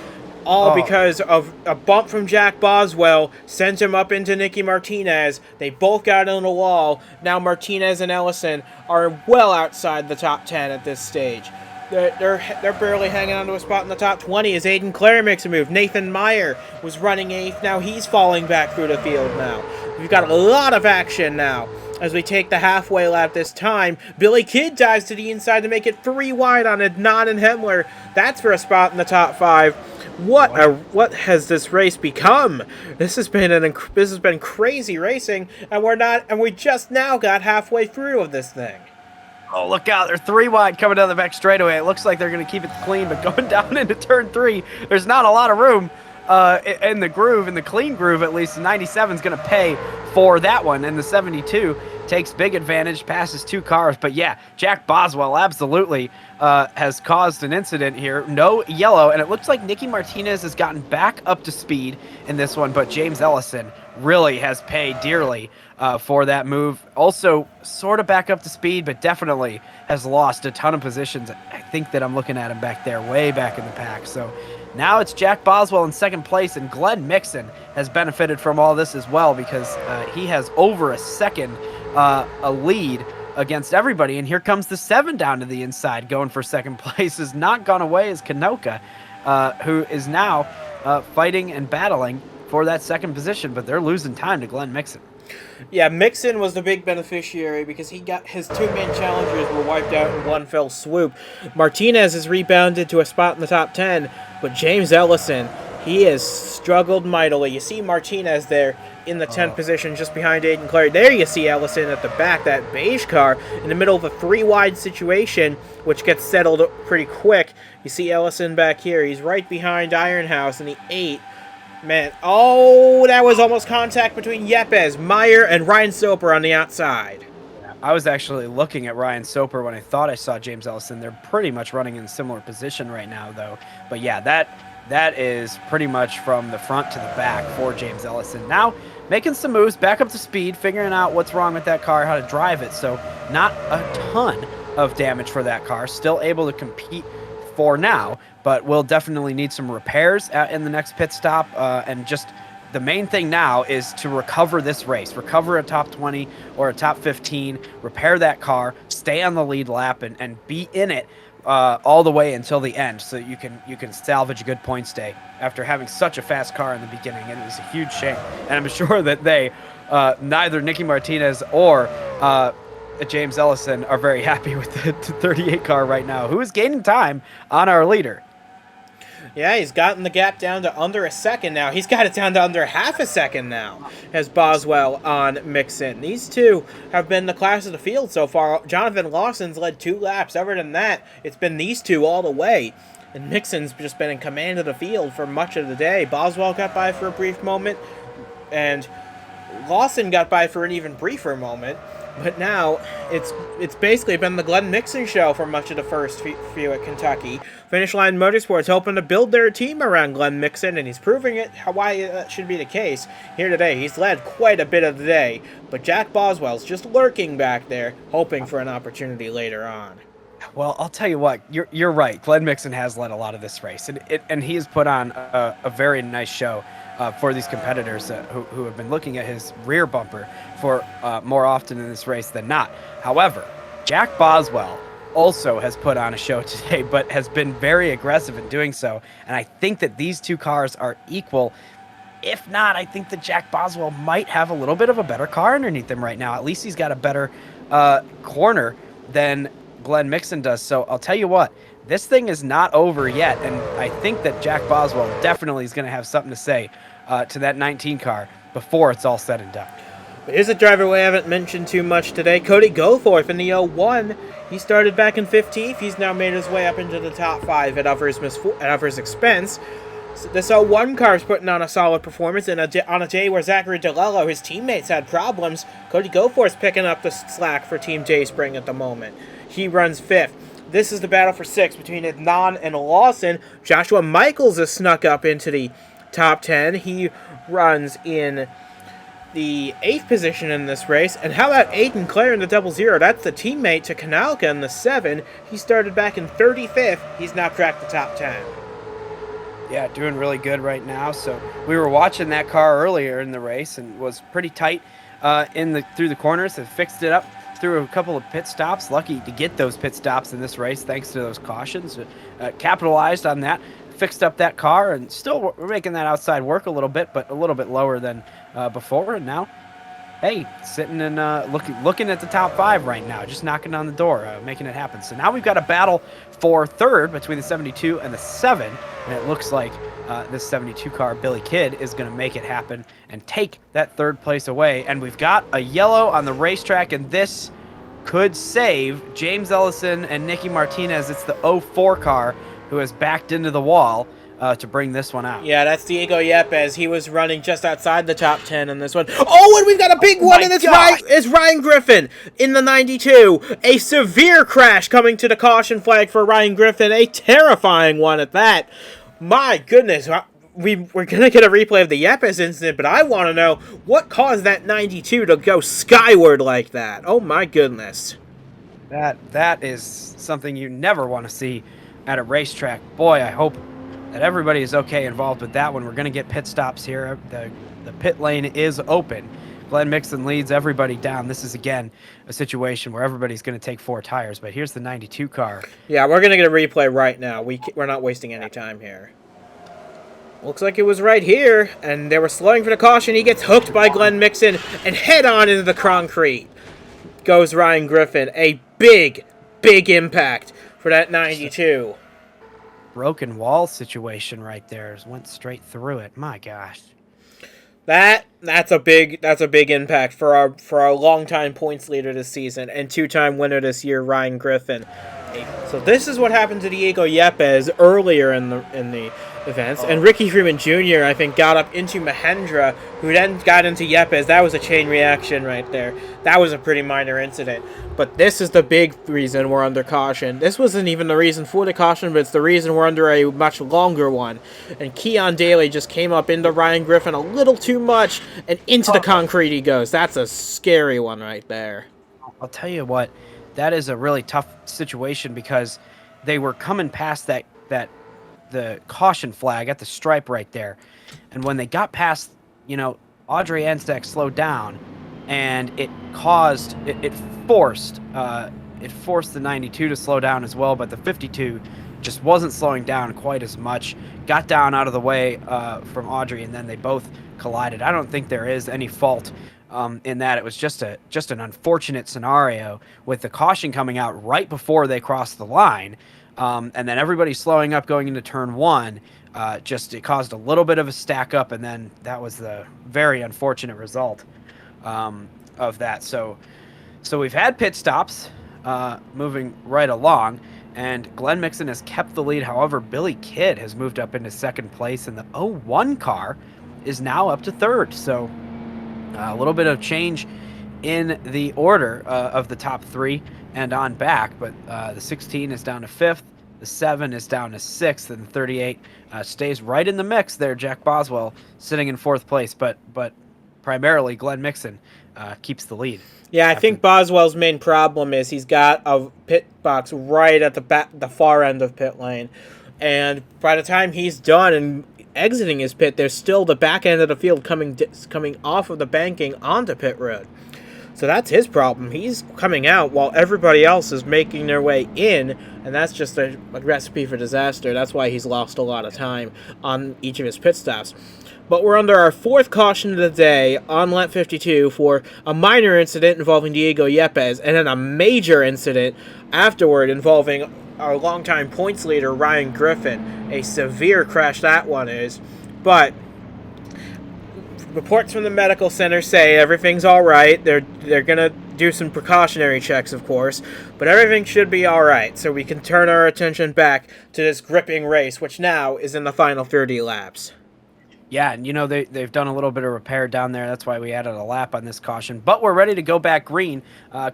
S1: All because of a bump from Jack Boswell sent him up into Nicky Martinez. They both got on the wall. Now Martinez and Ellison are well outside the top 10 at this stage. They're barely hanging on to a spot in the top 20 as Aiden Clare makes a move. Nathan Meyer was running 8th. Now he's falling back through the field now. We've got a lot of action now. As we take the halfway lap this time, Billy Kidd dives to the inside to make it 3 wide on Adnan and Hemler. That's for a spot in the top 5. What has this race become? This has been crazy racing, and we just now got halfway through of this thing.
S2: Oh, look out. They're 3 wide coming down the back straightaway. It looks like they're going to keep it clean, but going down into turn 3, there's not a lot of room in the groove, in the clean groove at least. The 97 is going to pay for that one, and the 72 takes big advantage, passes 2 cars. But yeah, Jack Boswell absolutely has caused an incident here. No yellow, and it looks like Nicky Martinez has gotten back up to speed in this one, but James Ellison really has paid dearly for that move. Also sort of back up to speed, but definitely has lost a ton of positions. I think that I'm looking at him back there, way back in the pack. So now it's Jack Boswell in second place, and Glenn Mixon has benefited from all this as well because he has over a second a lead against everybody. And here comes the 7 down to the inside going for second place. Has not gone away as Kanoka, who is now fighting and battling for that second position, but they're losing time to Glenn Mixon.
S1: Yeah, Mixon was the big beneficiary because he got his 2 main challengers were wiped out in one fell swoop. Martinez has rebounded to a spot in the top 10, but James Ellison, he has struggled mightily. You see Martinez there in the 10th position just behind Aiden Clare. There you see Ellison at the back, that beige car, in the middle of a 3-wide situation, which gets settled pretty quick. You see Ellison back here. He's right behind Ironhouse in the 8. Man, that was almost contact between Yepes, Meyer, and Ryan Soper on the outside.
S2: I was actually looking at Ryan Soper when I thought I saw James Ellison. They're pretty much running in a similar position right now, though. But yeah, that is pretty much from the front to the back for James Ellison. Now making some moves, back up to speed, figuring out what's wrong with that car, how to drive it. So not a ton of damage for that car. Still able to compete for now, but we'll definitely need some repairs in the next pit stop. And just the main thing now is to recover this race, recover a top 20 or a top 15, repair that car, stay on the lead lap, and be in it all the way until the end, so you can salvage a good points day after having such a fast car in the beginning. And it was a huge shame, and I'm sure that they neither Nicky Martinez or James Ellison are very happy with the 38 car right now, who is gaining time on our leader.
S1: Yeah, he's gotten the gap down to under a second now. He's got it down to under half a second now, as Boswell on Mixon. These two have been the class of the field so far. Jonathan Lawson's led 2 laps. Other than that, it's been these two all the way. And Mixon's just been in command of the field for much of the day. Boswell got by for a brief moment, and Lawson got by for an even briefer moment. But now, it's basically been the Glenn Mixon show for much of the first few at Kentucky. Finish Line Motorsports hoping to build their team around Glenn Mixon, and he's proving it why that should be the case here today. He's led quite a bit of the day, but Jack Boswell's just lurking back there, hoping for an opportunity later on.
S2: Well, I'll tell you what, you're right. Glenn Mixon has led a lot of this race, and he has put on a very nice show for these competitors who have been looking at his rear bumper for more often in this race than not. However, Jack Boswell also has put on a show today, but has been very aggressive in doing so. And I think that these two cars are equal. If not, I think that Jack Boswell might have a little bit of a better car underneath him right now. At least he's got a better corner than Glenn Mixon does. So I'll tell you what, this thing is not over yet. And I think that Jack Boswell definitely is going to have something to say to that 19 car before it's all said and done.
S1: Here's a driver we haven't mentioned too much today, Cody Goforth in the 01. He started back in 15th. He's now made his way up into the top 5 at others' expense. So this 01 car is putting on a solid performance, and on a day where Zachary DeLello, his teammates, had problems, Cody Goforth's picking up the slack for Team Dayspring at the moment. He runs 5th. This is the battle for 6th between Adnan and Lawson. Joshua Michaels has snuck up into the top 10. He runs in the 8th position in this race. And how about Aiden Clare in the 00? That's the teammate to Kanalka in the 7. He started back in 35th. He's now cracked the top 10.
S2: Yeah, doing really good right now. So we were watching that car earlier in the race and was pretty tight through the corners. It fixed it up through a couple of pit stops. Lucky to get those pit stops in this race thanks to those cautions. Capitalized on that, fixed up that car, and still we're making that outside work a little bit, but a little bit lower than before. And now, hey, sitting and looking at the top 5 right now, just knocking on the door, making it happen. So now we've got a battle for third between the 72 and the 7, and it looks like this 72 car, Billy Kidd, is going to make it happen and take that third place away. And we've got a yellow on the racetrack, and this could save James Ellison and Nicky Martinez. It's the 04 car who has backed into the wall to bring this one out.
S1: Yeah, that's Diego Yepes. He was running just outside the top 10 in this one. Oh, and we've got a big one, and it's Ryan Griffin in the 92. A severe crash coming to the caution flag for Ryan Griffin. A terrifying one at that. My goodness. We're going to get a replay of the Yepes incident, but I want to know what caused that 92 to go skyward like that. Oh, my goodness.
S2: That is something you never want to see at a racetrack. Boy, I hope that everybody is okay involved with that one. We're going to get pit stops here. The pit lane is open. Glenn Mixon leads everybody down. This is, again, a situation where everybody's going to take 4 tires, but here's the 92 car.
S1: Yeah, we're going to get a replay right now. We're not wasting any time here. Looks like it was right here, and they were slowing for the caution. He gets hooked by Glenn Mixon, and head on into the concrete goes Ryan Griffin. A big, big impact for that 92.
S2: Broken wall situation right there. Went straight through it. My gosh.
S1: That's a big impact for our longtime points leader this season and 2-time winner this year, Ryan Griffin. So this is what happened to Diego Yepes earlier in the events, and Ricky Freeman Jr. I think got up into Mahendra, who then got into Yepes. That was a chain reaction right there. That was a pretty minor incident, but this is the big reason we're under caution. This wasn't even the reason for the caution, but it's the reason we're under a much longer one. And Keon Daly just came up into Ryan Griffin a little too much, and into the concrete he goes. That's a scary one right there.
S2: I'll tell you what, that is a really tough situation because they were coming past the caution flag at the stripe right there. And when they got past, Audrey Anstack slowed down, and it forced the 92 to slow down as well, but the 52 just wasn't slowing down quite as much. Got down out of the way from Audrey, and then they both collided. I don't think there is any fault in that. It was just an unfortunate scenario with the caution coming out right before they crossed the line. And then everybody slowing up going into turn 1, it caused a little bit of a stack up, and then that was the very unfortunate result of that. So we've had pit stops moving right along, and Glenn Mixon has kept the lead. However, Billy Kidd has moved up into second place, and the 01 car is now up to third. So a little bit of change in the order of the top 3 and on back, but the 16 is down to 5th, the 7 is down to 6th, and the 38 stays right in the mix there. Jack Boswell sitting in 4th place, but primarily Glenn Mixon keeps the lead.
S1: Yeah, I think Boswell's main problem is he's got a pit box right at the far end of pit lane, and by the time he's done and exiting his pit, there's still the back end of the field coming off of the banking onto pit road. So that's his problem. He's coming out while everybody else is making their way in, and that's just a recipe for disaster. That's why he's lost a lot of time on each of his pit stops. But we're under our 4th caution of the day on lap 52 for a minor incident involving Diego Yepes, and then a major incident afterward involving our longtime points leader, Ryan Griffin. A severe crash that one is, but reports from the medical center say everything's all right. They're gonna do some precautionary checks, of course, but everything should be all right. So we can turn our attention back to this gripping race, which now is in the final 30 laps.
S2: Yeah, and they've done a little bit of repair down there. That's why we added a lap on this caution. But we're ready to go back green.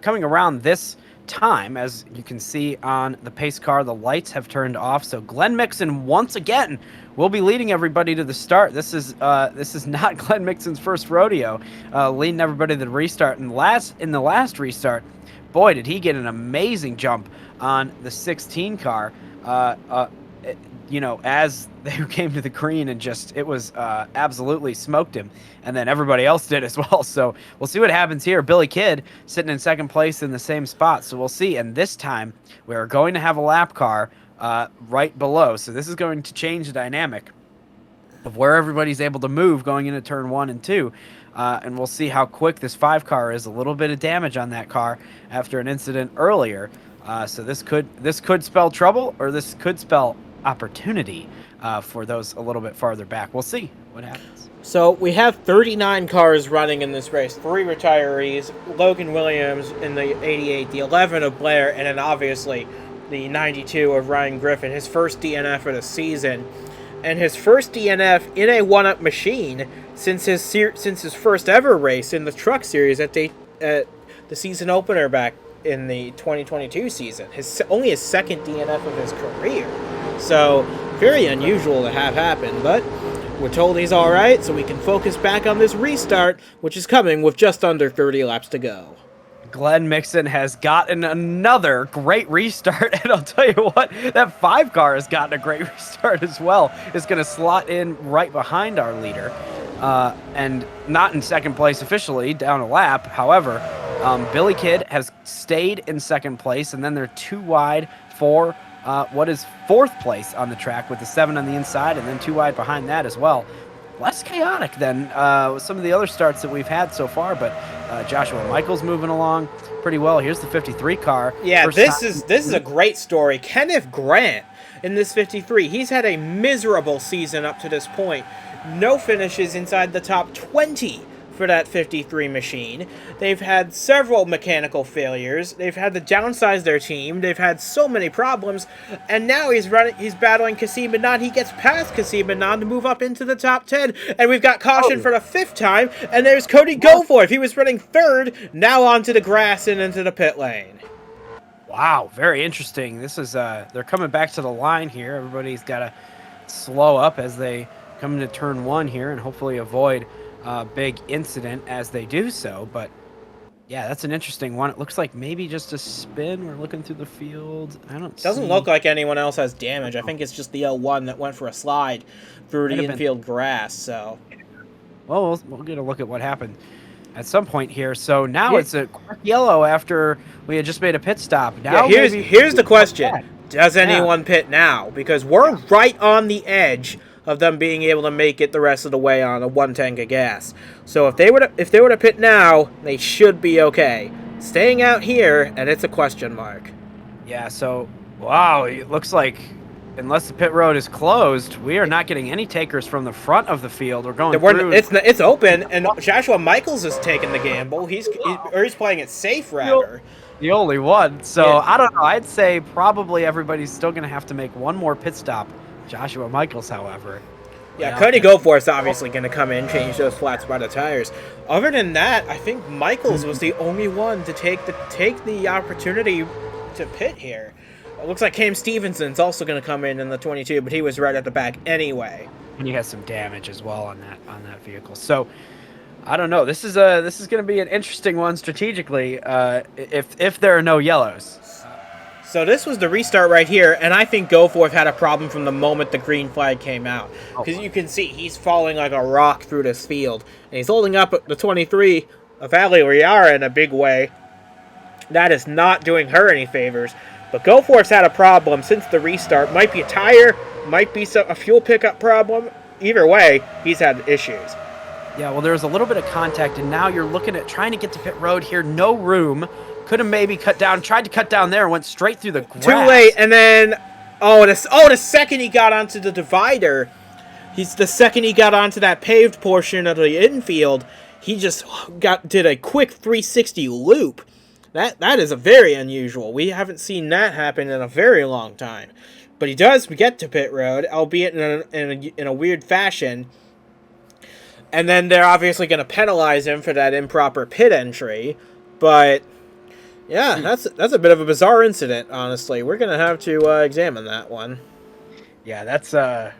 S2: Coming around this time. As you can see on the pace car, the lights have turned off. So Glenn Mixon once again will be leading everybody to the start. This is not Glenn Mixon's first rodeo, leading everybody to the restart. And in the last restart, boy, did he get an amazing jump on the 16 car. As they came to the green, and it was absolutely smoked him. And then everybody else did as well. So we'll see what happens here. Billy Kidd sitting in second place in the same spot. So we'll see. And this time we are going to have a lap car right below. So this is going to change the dynamic of where everybody's able to move going into turn 1 and 2. And we'll see how quick this 5 car is. A little bit of damage on that car after an incident earlier. So this could spell trouble, or this could spell opportunity for those a little bit farther back. We'll see what happens.
S1: So we have 39 cars running in this race. 3 retirees, Logan Williams in the 88, the 11 of Blair, and then obviously the 92 of Ryan Griffin, his first DNF of the season. And his first DNF in a one-up machine since his first ever race in the Truck Series at the season opener back in the 2022 season. Only his second DNF of his career. So, very unusual to have happen, but we're told he's alright, so we can focus back on this restart, which is coming with just under 30 laps to go.
S2: Glenn Mixon has gotten another great restart, and I'll tell you what, that 5 car has gotten a great restart as well. It's going to slot in right behind our leader, and not in second place officially, down a lap. However, Billy Kidd has stayed in second place, and then they're 2 wide for what is 4th place on the track with the 7 on the inside, and then 2 wide behind that as well. Less chaotic than some of the other starts that we've had so far, but Joshua Michaels moving along pretty well. Here's the 53 car.
S1: Yeah, this is a great story. Kenneth Grant in this 53. He's had a miserable season up to this point. No finishes inside the top 20 for that 53 machine. They've had several mechanical failures. They've had to downsize their team. They've had so many problems, and now he's battling Kasim Adnan. He gets past Kasim Adnan to move up into the top 10, and we've got caution for the 5th time, and there's Cody Goforth. He was running 3rd, now onto the grass and into the pit lane.
S2: Wow, very interesting. This is they're coming back to the line here. Everybody's got to slow up as they come into turn 1 here and hopefully avoid big incident as they do so. But yeah, that's an interesting one. It looks like maybe just a spin. We're looking through the field.
S1: Doesn't look like anyone else has damage. I think it's just the L1 that went for a slide through the infield grass. So,
S2: well, we'll get a look at what happened at some point here. So now it's a quick yellow after we had just made a pit stop. Now
S1: here's the question: does anyone pit now? Because we're right on the edge of them being able to make it the rest of the way on a 1 tank of gas. So if they were to pit now, they should be okay. Staying out here, and it's a question mark.
S2: Yeah, so wow, it looks like unless the pit road is closed, we are not getting any takers from the front of the field. We're going through.
S1: It's open, and Joshua Michaels is taking the gamble. He's playing it safe rather.
S2: The only one. So yeah. I don't know. I'd say probably everybody's still going to have to make one more pit stop. Joshua Michaels, however.
S1: Yeah, Cody Goforth's obviously going to come in, change those flat spotted tires. Other than that, I think Michaels was the only one to take the opportunity to pit here. It looks like Cam Stevenson's also going to come in the 22, but he was right at the back anyway.
S2: And he has some damage as well on that vehicle. So I don't know. This is going to be an interesting one strategically if there are no yellows.
S1: So this was the restart right here, and I think Goforth had a problem from the moment the green flag came out. Because you can see he's falling like a rock through this field. And he's holding up the 23 of Ali Riara in a big way. That is not doing her any favors. But Goforth's had a problem since the restart. Might be a tire, might be a fuel pickup problem. Either way, he's had issues.
S2: Yeah, well, there's a little bit of contact, and now you're looking at trying to get to pit road here. No room. Could have maybe tried to cut down there, and went straight through the grass.
S1: Too late, and then, the second he got onto the divider, the second he got onto that paved portion of the infield, he just did a quick 360 loop. That is a very unusual. We haven't seen that happen in a very long time. But he does get to pit road, albeit in a weird fashion. And then they're obviously going to penalize him for that improper pit entry. But Yeah, that's a bit of a bizarre incident, honestly. We're gonna have to examine that one.
S2: Yeah, that's I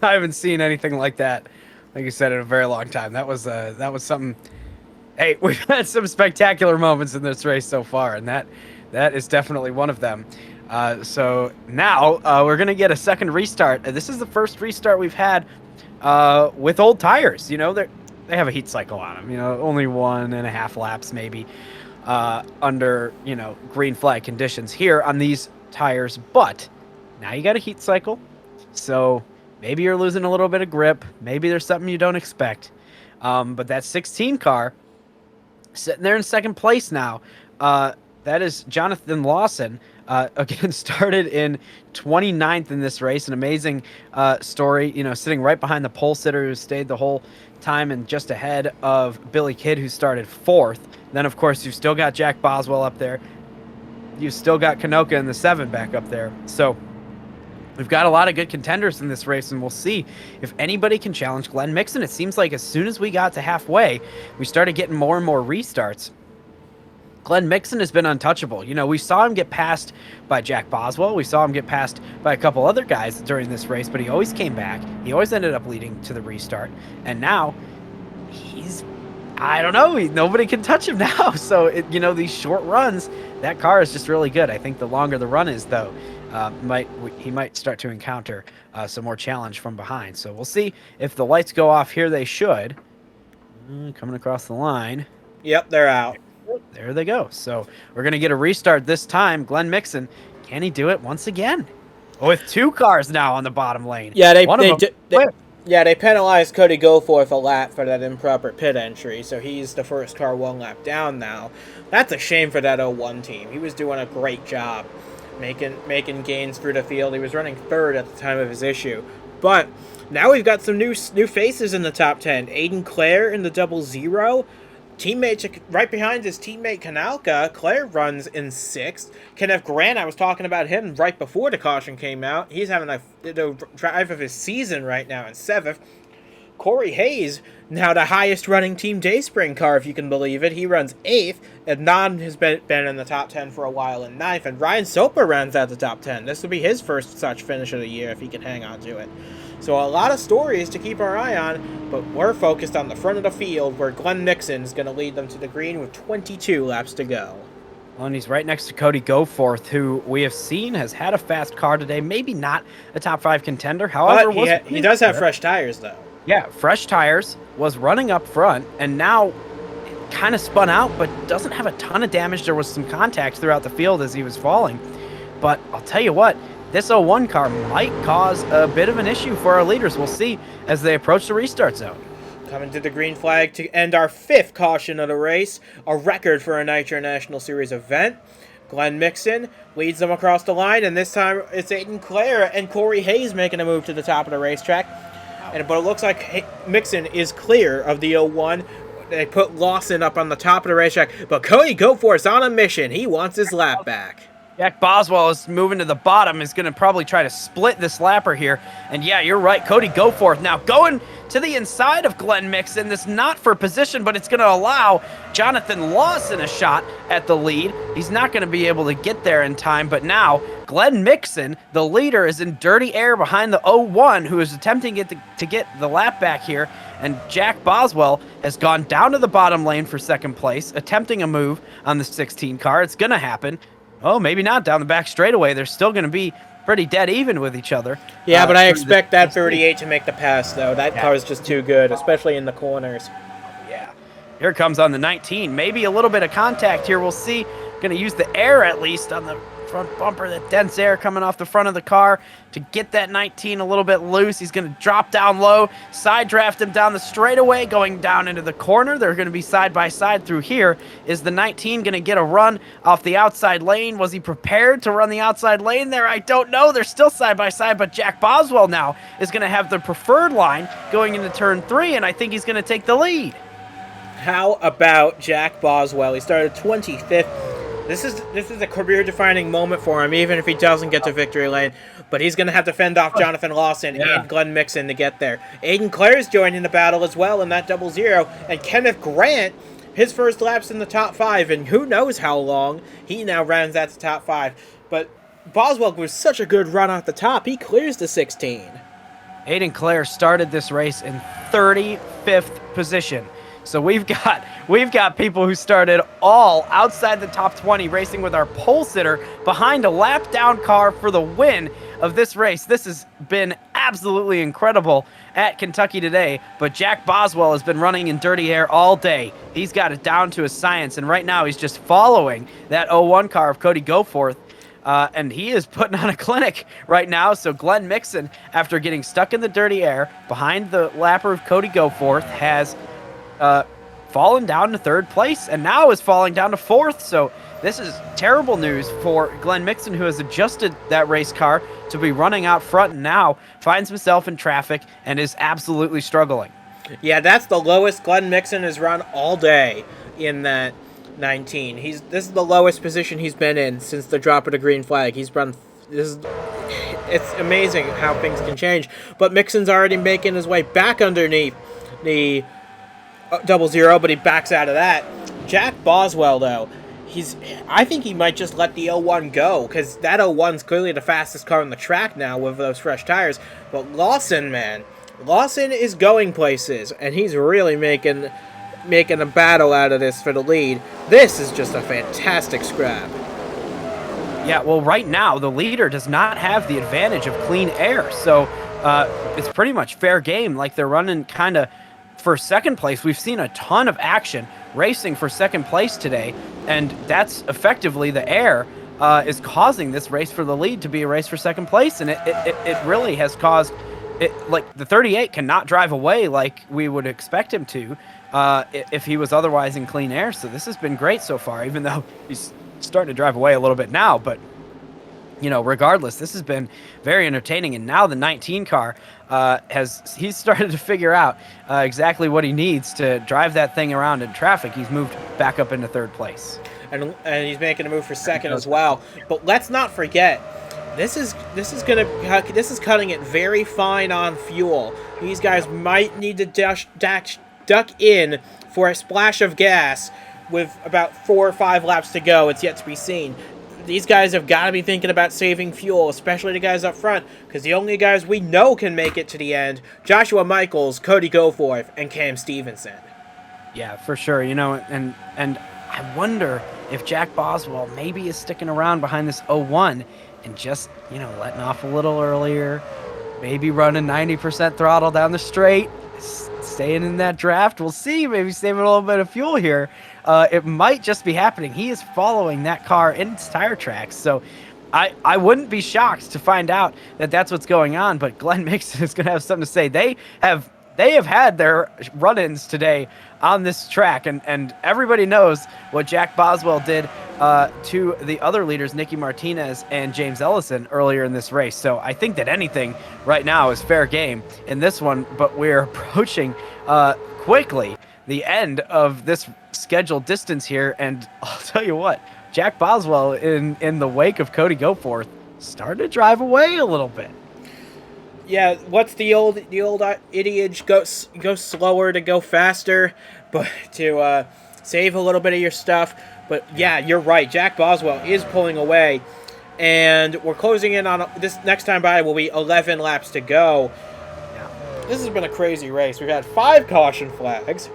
S2: haven't seen anything like that, like you said, in a very long time. That was something. Hey, we've had some spectacular moments in this race so far, and that is definitely one of them. So now we're gonna get a second restart. This is the first restart we've had with old tires. You know, they have a heat cycle on them. You know, only 1.5 laps maybe under green flag conditions here on these tires, but now you got a heat cycle. So maybe you're losing a little bit of grip. Maybe there's something you don't expect. But that 16 car sitting there in second place now. That is Jonathan Lawson. Again, started in 29th in this race. An amazing story, sitting right behind the pole sitter who stayed the whole time and just ahead of Billy Kidd, who started 4th. Then, of course, you've still got Jack Boswell up there. You've still got Kanoka in the 7 back up there. So we've got a lot of good contenders in this race, and we'll see if anybody can challenge Glenn Mixon. It seems like as soon as we got to halfway, we started getting more and more restarts. Glenn Mixon has been untouchable. We saw him get passed by Jack Boswell. We saw him get passed by a couple other guys during this race, but he always came back. He always ended up leading to the restart. And now I don't know, nobody can touch him now. So, these short runs, that car is just really good. I think the longer the run is, though, he might start to encounter some more challenge from behind. So we'll see if the lights go off here. They should. Coming across the line.
S1: Yep, they're out.
S2: There they go. So we're going to get a restart this time. Glenn Mixon, can he do it once again? With 2 cars now on the bottom lane.
S1: Yeah, they penalized Cody Goforth a lap for that improper pit entry, so he's the first car 1 lap down now. That's a shame for that 01 team. He was doing a great job making gains through the field. He was running 3rd at the time of his issue. But now we've got some new faces in the top 10. Aiden Clare in the 00. Teammate right behind his teammate Kanalka. Claire runs in 6th. Kenneth Grant, I was talking about him right before the caution came out. He's having the drive of his season right now in 7th. Corey Hayes, now the highest running Team Dayspring car, if you can believe it. He runs 8th. Adnan has been in the top 10 for a while in 9th. And Ryan Soper runs out the top 10. This will be his first such finish of the year if he can hang on to it. So a lot of stories to keep our eye on, but we're focused on the front of the field where Glenn Mixon is going to lead them to the green with 22 laps to go.
S2: Well, and he's right next to Cody Goforth, who we have seen has had a fast car today. Maybe not a top 5 contender. However,
S1: he does have fresh tires, though.
S2: Yeah, fresh tires, was running up front, and now kind of spun out, but doesn't have a ton of damage. There was some contact throughout the field as he was falling. But I'll tell you what, this 01 car might cause a bit of an issue for our leaders. We'll see as they approach the restart zone.
S1: Coming to the green flag to end our 5th caution of the race, a record for a Nitro National Series event. Glenn Mixon leads them across the line, and this time it's Aiden Clare and Corey Hayes making a move to the top of the racetrack. But it looks like Mixon is clear of the 01. They put Lawson up on the top of the racetrack, but Cody Goforth's on a mission. He wants his lap back.
S2: Jack Boswell is moving to the bottom, is going to probably try to split this lapper here. And yeah, you're right, Cody Goforth now going to the inside of Glenn Mixon. This not for position, but it's going to allow Jonathan Lawson a shot at the lead. He's not going to be able to get there in time, but now Glenn Mixon, the leader, is in dirty air behind the 01, who is attempting to get the lap back here. And Jack Boswell has gone down to the bottom lane for second place, attempting a move on the 16 car. It's going to happen. Oh, maybe not down the back straightaway. They're still going to be pretty dead even with each other.
S1: Yeah, but I expect that 38 to make the pass, though. That car is just too good, especially in the corners.
S2: Yeah. Here comes on the 19. Maybe a little bit of contact here. We'll see. Going to use the air at least on the front bumper, that dense air coming off the front of the car to get that 19 a little bit loose. He's going to drop down low, side draft him down the straightaway, going down into the corner. They're going to be side by side through here. Is the 19 going to get a run off the outside lane? Was he prepared to run the outside lane there? I don't know. They're still side by side, but Jack Boswell now is going to have the preferred line going into turn 3, and I think he's going to take the lead.
S1: How about Jack Boswell? He started 25th. This is a career-defining moment for him, even if he doesn't get to victory lane. But he's going to have to fend off Jonathan Lawson and Glenn Mixon to get there. Aiden Clare's joining the battle as well in that 00. And Kenneth Grant his first lap's in the top 5, and who knows how long he now rounds out the top 5. But Boswell was such a good run at the top, he clears the 16.
S2: Aiden Clare started this race in 35th position. So we've got people who started all outside the top 20 racing with our pole sitter behind a lap down car for the win of this race. This has been absolutely incredible at Kentucky today, but Jack Boswell has been running in dirty air all day. He's got it down to a science, and right now he's just following that 01 car of Cody Goforth. And he is putting on a clinic right now. So Glenn Mixon, after getting stuck in the dirty air behind the lapper of Cody Goforth, has fallen down to 3rd place and now is falling down to 4th. So this is terrible news for Glenn Mixon, who has adjusted that race car to be running out front and now finds himself in traffic and is absolutely struggling.
S1: Yeah, that's the lowest Glenn Mixon has run all day in that 19. This is the lowest position he's been in since the drop of the green flag. It's amazing how things can change. But Mixon's already making his way back underneath the 00, but he backs out of that. Jack Boswell, though, I think he might just let the 01 go, because that 01's clearly the fastest car on the track now with those fresh tires. But Lawson, man, Lawson is going places, and he's really making a battle out of this for the lead. This is just a fantastic scrap.
S2: Yeah, well, right now, the leader does not have the advantage of clean air, so it's pretty much fair game. Like, they're running kind of for 2nd place. We've seen a ton of action racing for 2nd place today, and that's effectively the air is causing this race for the lead to be a race for 2nd place, and it really has caused it. Like, the 38 cannot drive away like we would expect him to if he was otherwise in clean air. So this has been great so far, even though he's starting to drive away a little bit now. But, you know, regardless, this has been very entertaining. And now the 19 car he's started to figure out exactly what he needs to drive that thing around in traffic. He's moved back up into 3rd place.
S1: And he's making a move for 2nd as well. But let's not forget, this is cutting it very fine on fuel. These guys might need to duck in for a splash of gas with about 4 or 5 laps to go. It's yet to be seen. These guys have got to be thinking about saving fuel, especially the guys up front, because the only guys we know can make it to the end: Joshua Michaels, Cody Goforth, and Cam Stevenson.
S2: Yeah, for sure. You know, and I wonder if Jack Boswell maybe is sticking around behind this 01 and just, you know, letting off a little earlier, maybe running 90% throttle down the straight, staying in that draft. We'll see. Maybe saving a little bit of fuel here. It might just be happening. He is following that car in its tire tracks. So I wouldn't be shocked to find out that that's what's going on. But Glenn Mixon is going to have something to say. They have had their run-ins today on this track, and everybody knows what Jack Boswell did to the other leaders, Nicky Martinez and James Ellison, earlier in this race. So I think that anything right now is fair game in this one, but we're approaching quickly the end of this scheduled distance here, and I'll tell you what, Jack Boswell, in the wake of Cody Goforth, started to drive away a little bit.
S1: Yeah, what's the old adage? Go slower to go faster, but to save a little bit of your stuff. But yeah, you're right. Jack Boswell is pulling away, and we're closing in on this. Next time by will be 11 laps to go.
S2: Yeah.
S1: This has been a crazy race. We've had 5 caution flags,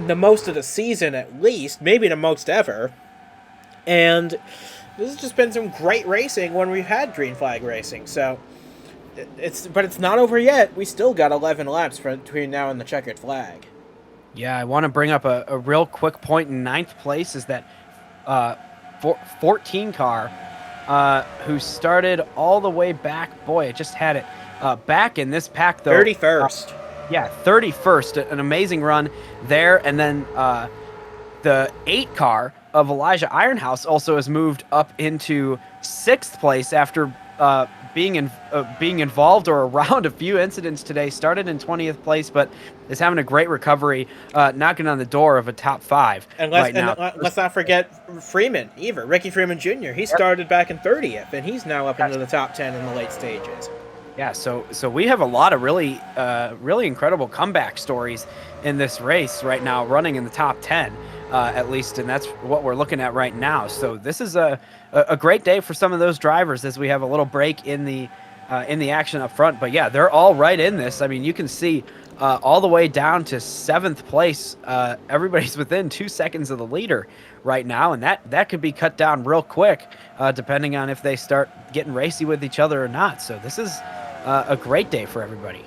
S1: the most of the season at least, maybe the most ever. And this has just been some great racing when we've had green flag racing. So it's not over yet. We still got 11 laps between now and the checkered flag.
S2: Yeah, I want to bring up a real quick point in 9th place is that 14 car who started all the way back. Boy, it just had it back in this pack, though.
S1: 31st.
S2: Yeah, 31st. An amazing run there. And then the 8 car of Elijah Ironhouse also has moved up into 6th place after being involved or around a few incidents today. Started in 20th place, but is having a great recovery, knocking on the door of a top 5 right now.
S1: Let's not forget Freeman, Ricky Freeman Jr. He started back in 30th, and he's now up into the top 10 in the late stages.
S2: Yeah, so we have a lot of really incredible comeback stories in this race right now, running in the top 10. at least, and that's what we're looking at right now. So this is a great day for some of those drivers as we have a little break in the action up front. But yeah, they're all right in this. I mean, you can see all the way down to 7th place. Everybody's within 2 seconds of the leader right now, and that could be cut down real quick, depending on if they start getting racy with each other or not. So this is a great day for everybody.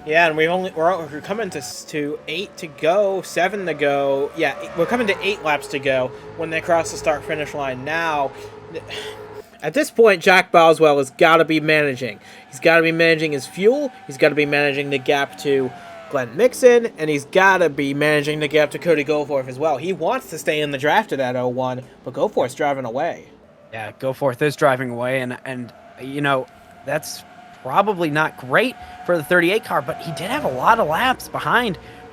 S1: Yeah, and we're coming to 8 to go, 7 to go. Yeah, we're coming to 8 laps to go when they cross the start finish line. Now, at this point, Jack Boswell has got to be managing. He's got to be managing his fuel. He's got to be managing the gap to Glenn Mixon, and he's got to be managing the gap to Cody Goforth as well. He wants to stay in the draft at that 01, but Goforth's driving away.
S2: Yeah, Goforth is driving away, and you know, that's probably not great for the 38 car, but he did have a lot of laps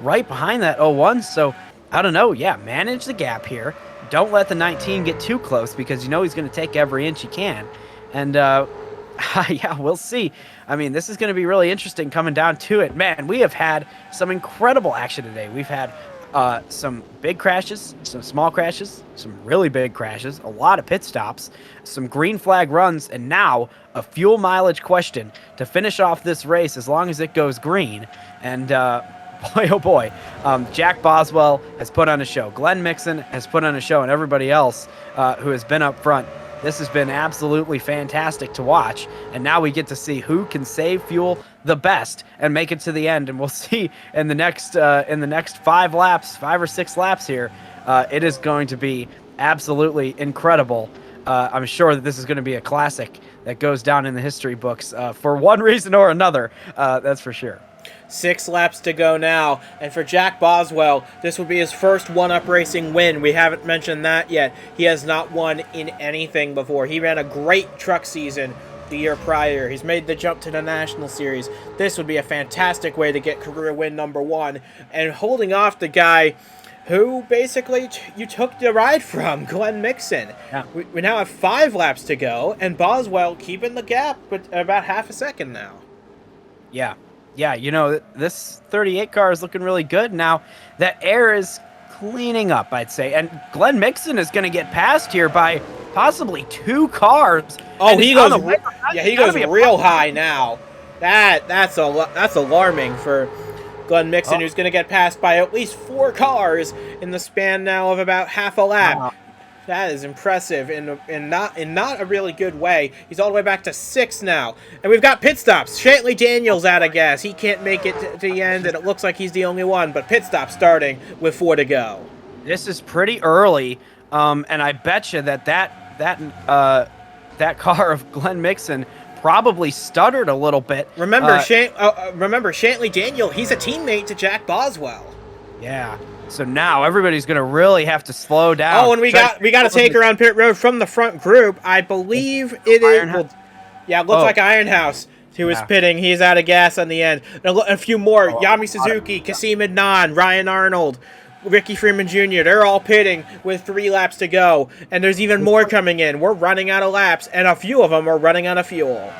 S2: right behind that 01. So I don't know. Yeah, manage the gap here. Don't let the 19 get too close because you know he's going to take every inch he can. And yeah, we'll see. I mean, this is going to be really interesting coming down to it. Man, we have had some incredible action today. We've had some big crashes, some small crashes, some really big crashes, a lot of pit stops, some green flag runs, and now a fuel mileage question to finish off this race as long as it goes green. And boy, oh boy, Jack Boswell has put on a show. Glenn Mixon has put on a show, and everybody else who has been up front. This has been absolutely fantastic to watch, and now we get to see who can save fuel the best and make it to the end. And we'll see in the next 5 or 6 laps here. It is going to be absolutely incredible. I'm sure that this is going to be a classic that goes down in the history books for one reason or another. That's for sure.
S1: 6 laps to go now, and for Jack Boswell, this will be his first one-up racing win. We haven't mentioned that yet. He has not won in anything before. He ran a great truck season the year prior. He's made the jump to the National Series. This would be a fantastic way to get career win number 1, and holding off the guy who basically you took the ride from, Glenn Mixon.
S2: Yeah.
S1: We now have 5 laps to go, and Boswell keeping the gap with about half a second now.
S2: Yeah, you know, this 38 car is looking really good now. That air is cleaning up, I'd say. And Glenn Mixon is going to get passed here by possibly 2 cars.
S1: Oh, he goes real high now. That's alarming for Glenn Mixon, who's going to get passed by at least 4 cars in the span now of about half a lap. That is impressive in not a really good way. He's all the way back to 6 now. And we've got pit stops. Shantley Daniels out of gas. He can't make it to the end, and it looks like he's the only one. But pit stop starting with 4 to go.
S2: This is pretty early, and I bet you that car of Glenn Mixon probably stuttered a little bit.
S1: Remember Shantley Daniel, he's a teammate to Jack Boswell.
S2: Yeah. So now everybody's going to really have to slow down.
S1: Oh, and we got to take around pit road from the front group. I believe it is. Well, yeah, it looks like Ironhouse, who is pitting. He's out of gas on the end. A few more. Yami Suzuki, Kasim Adnan, Ryan Arnold, Ricky Freeman Jr. They're all pitting with 3 laps to go. And there's even more coming in. We're running out of laps, and a few of them are running out of fuel.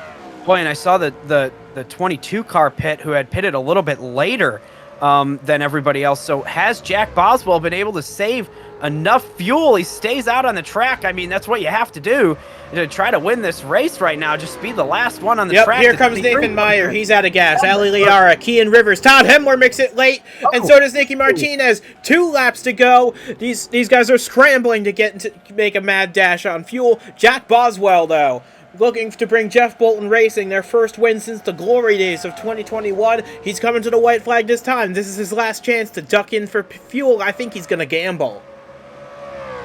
S2: Boy, and I saw the 22 car pit who had pitted a little bit later than everybody else. So has Jack Boswell been able to save enough fuel? He stays out on the track. I mean, that's what you have to do to try to win this race right now. Just be the last one on the track.
S1: Here comes Nathan Meyer. He's out of gas. Ali Liara, Kean Rivers, Todd Hemler makes it late, and so does Nicky Martinez. 2 laps to go. These guys are scrambling to make a mad dash on fuel. Jack Boswell, though, looking to bring Jeff Bolton Racing their first win since the glory days of 2021. He's coming to the white flag this time. This is his last chance to duck in for fuel. I think he's going to gamble.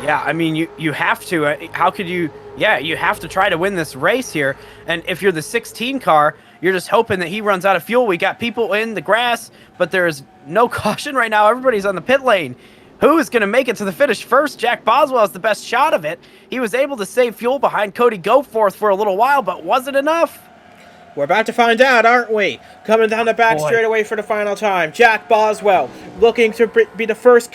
S2: Yeah, I mean, you have to. How could you? Yeah, you have to try to win this race here. And if you're the 16 car, you're just hoping that he runs out of fuel. We got people in the grass, but there's no caution right now. Everybody's on the pit lane. Who is going to make it to the finish first? Jack Boswell has the best shot of it. He was able to save fuel behind Cody Goforth for a little while, but was it enough?
S1: We're about to find out, aren't we? Coming down the back
S2: Boy.
S1: straightaway for the final time, Jack Boswell looking to be the first,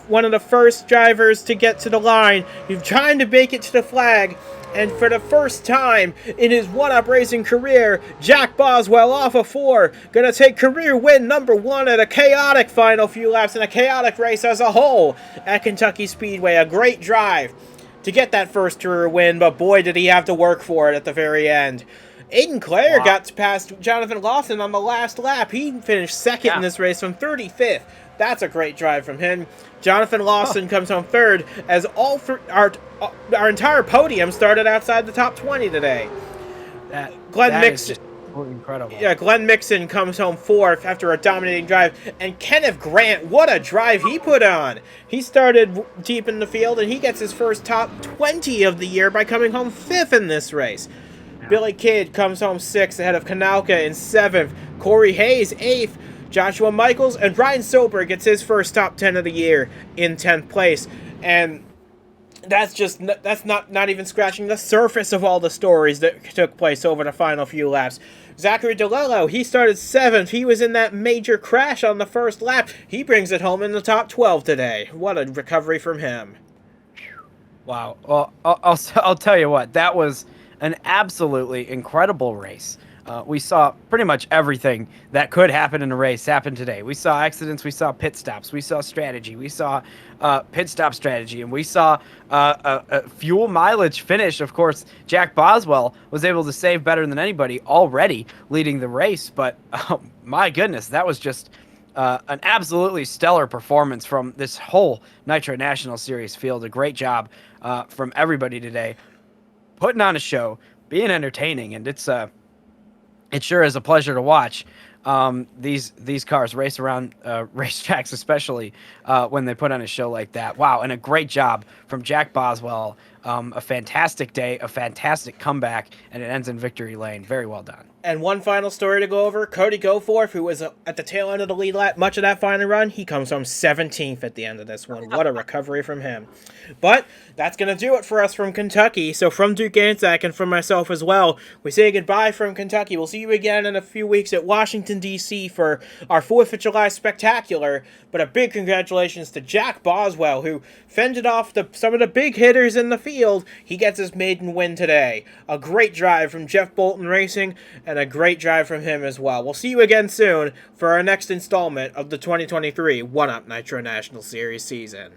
S1: one of the first drivers to get to the line. He's trying to make it to the flag, and for the first time in his one-up racing career, Jack Boswell off of 4, gonna take career win number 1 at a chaotic final few laps and a chaotic race as a whole at Kentucky Speedway. A great drive to get that first career win, but boy, did he have to work for it at the very end. Aiden Clare got past Jonathan Lawson on the last lap. He finished second in this race from 35th. That's a great drive from him. Jonathan Lawson comes home third as our entire podium started outside the top 20 today. Glenn Mixon,
S2: incredible.
S1: Yeah, Glenn Mixon comes home fourth after a dominating drive. And Kenneth Grant, what a drive he put on. He started deep in the field, and he gets his first top 20 of the year by coming home fifth in this race. Billy Kidd comes home 6th ahead of Kanalka in 7th. Corey Hayes 8th. Joshua Michaels and Ryan Sober gets his first top 10 of the year in 10th place. And that's not even scratching the surface of all the stories that took place over the final few laps. Zachary DeLello, he started 7th. He was in that major crash on the first lap. He brings it home in the top 12 today. What a recovery from him.
S2: Wow. Well, I'll tell you what, that was an absolutely incredible race. We saw pretty much everything that could happen in a race happen today. We saw accidents, we saw pit stops, we saw strategy, we saw pit stop strategy, and we saw a fuel mileage finish. Of course, Jack Boswell was able to save better than anybody already leading the race, but my goodness, that was just an absolutely stellar performance from this whole Nitro National Series field. A great job from everybody today, putting on a show, being entertaining, and it sure is a pleasure to watch these cars race around racetracks, especially when they put on a show like that. Wow, and a great job from Jack Boswell. A fantastic day, a fantastic comeback, and it ends in victory lane. Very well done.
S1: And one final story to go over. Cody Goforth, who was at the tail end of the lead lap much of that final run, he comes home 17th at the end of this one. What a recovery from him. But that's going to do it for us from Kentucky. So from Duke Anzac and from myself as well, we say goodbye from Kentucky. We'll see you again in a few weeks at Washington, D.C. for our 4th of July spectacular. But a big congratulations to Jack Boswell, who fended off some of the big hitters in the field. He gets his maiden win today. A great drive from Jeff Bolton Racing, and a great drive from him as well. We'll see you again soon for our next installment of the 2023 1-Up Nitro National Series season.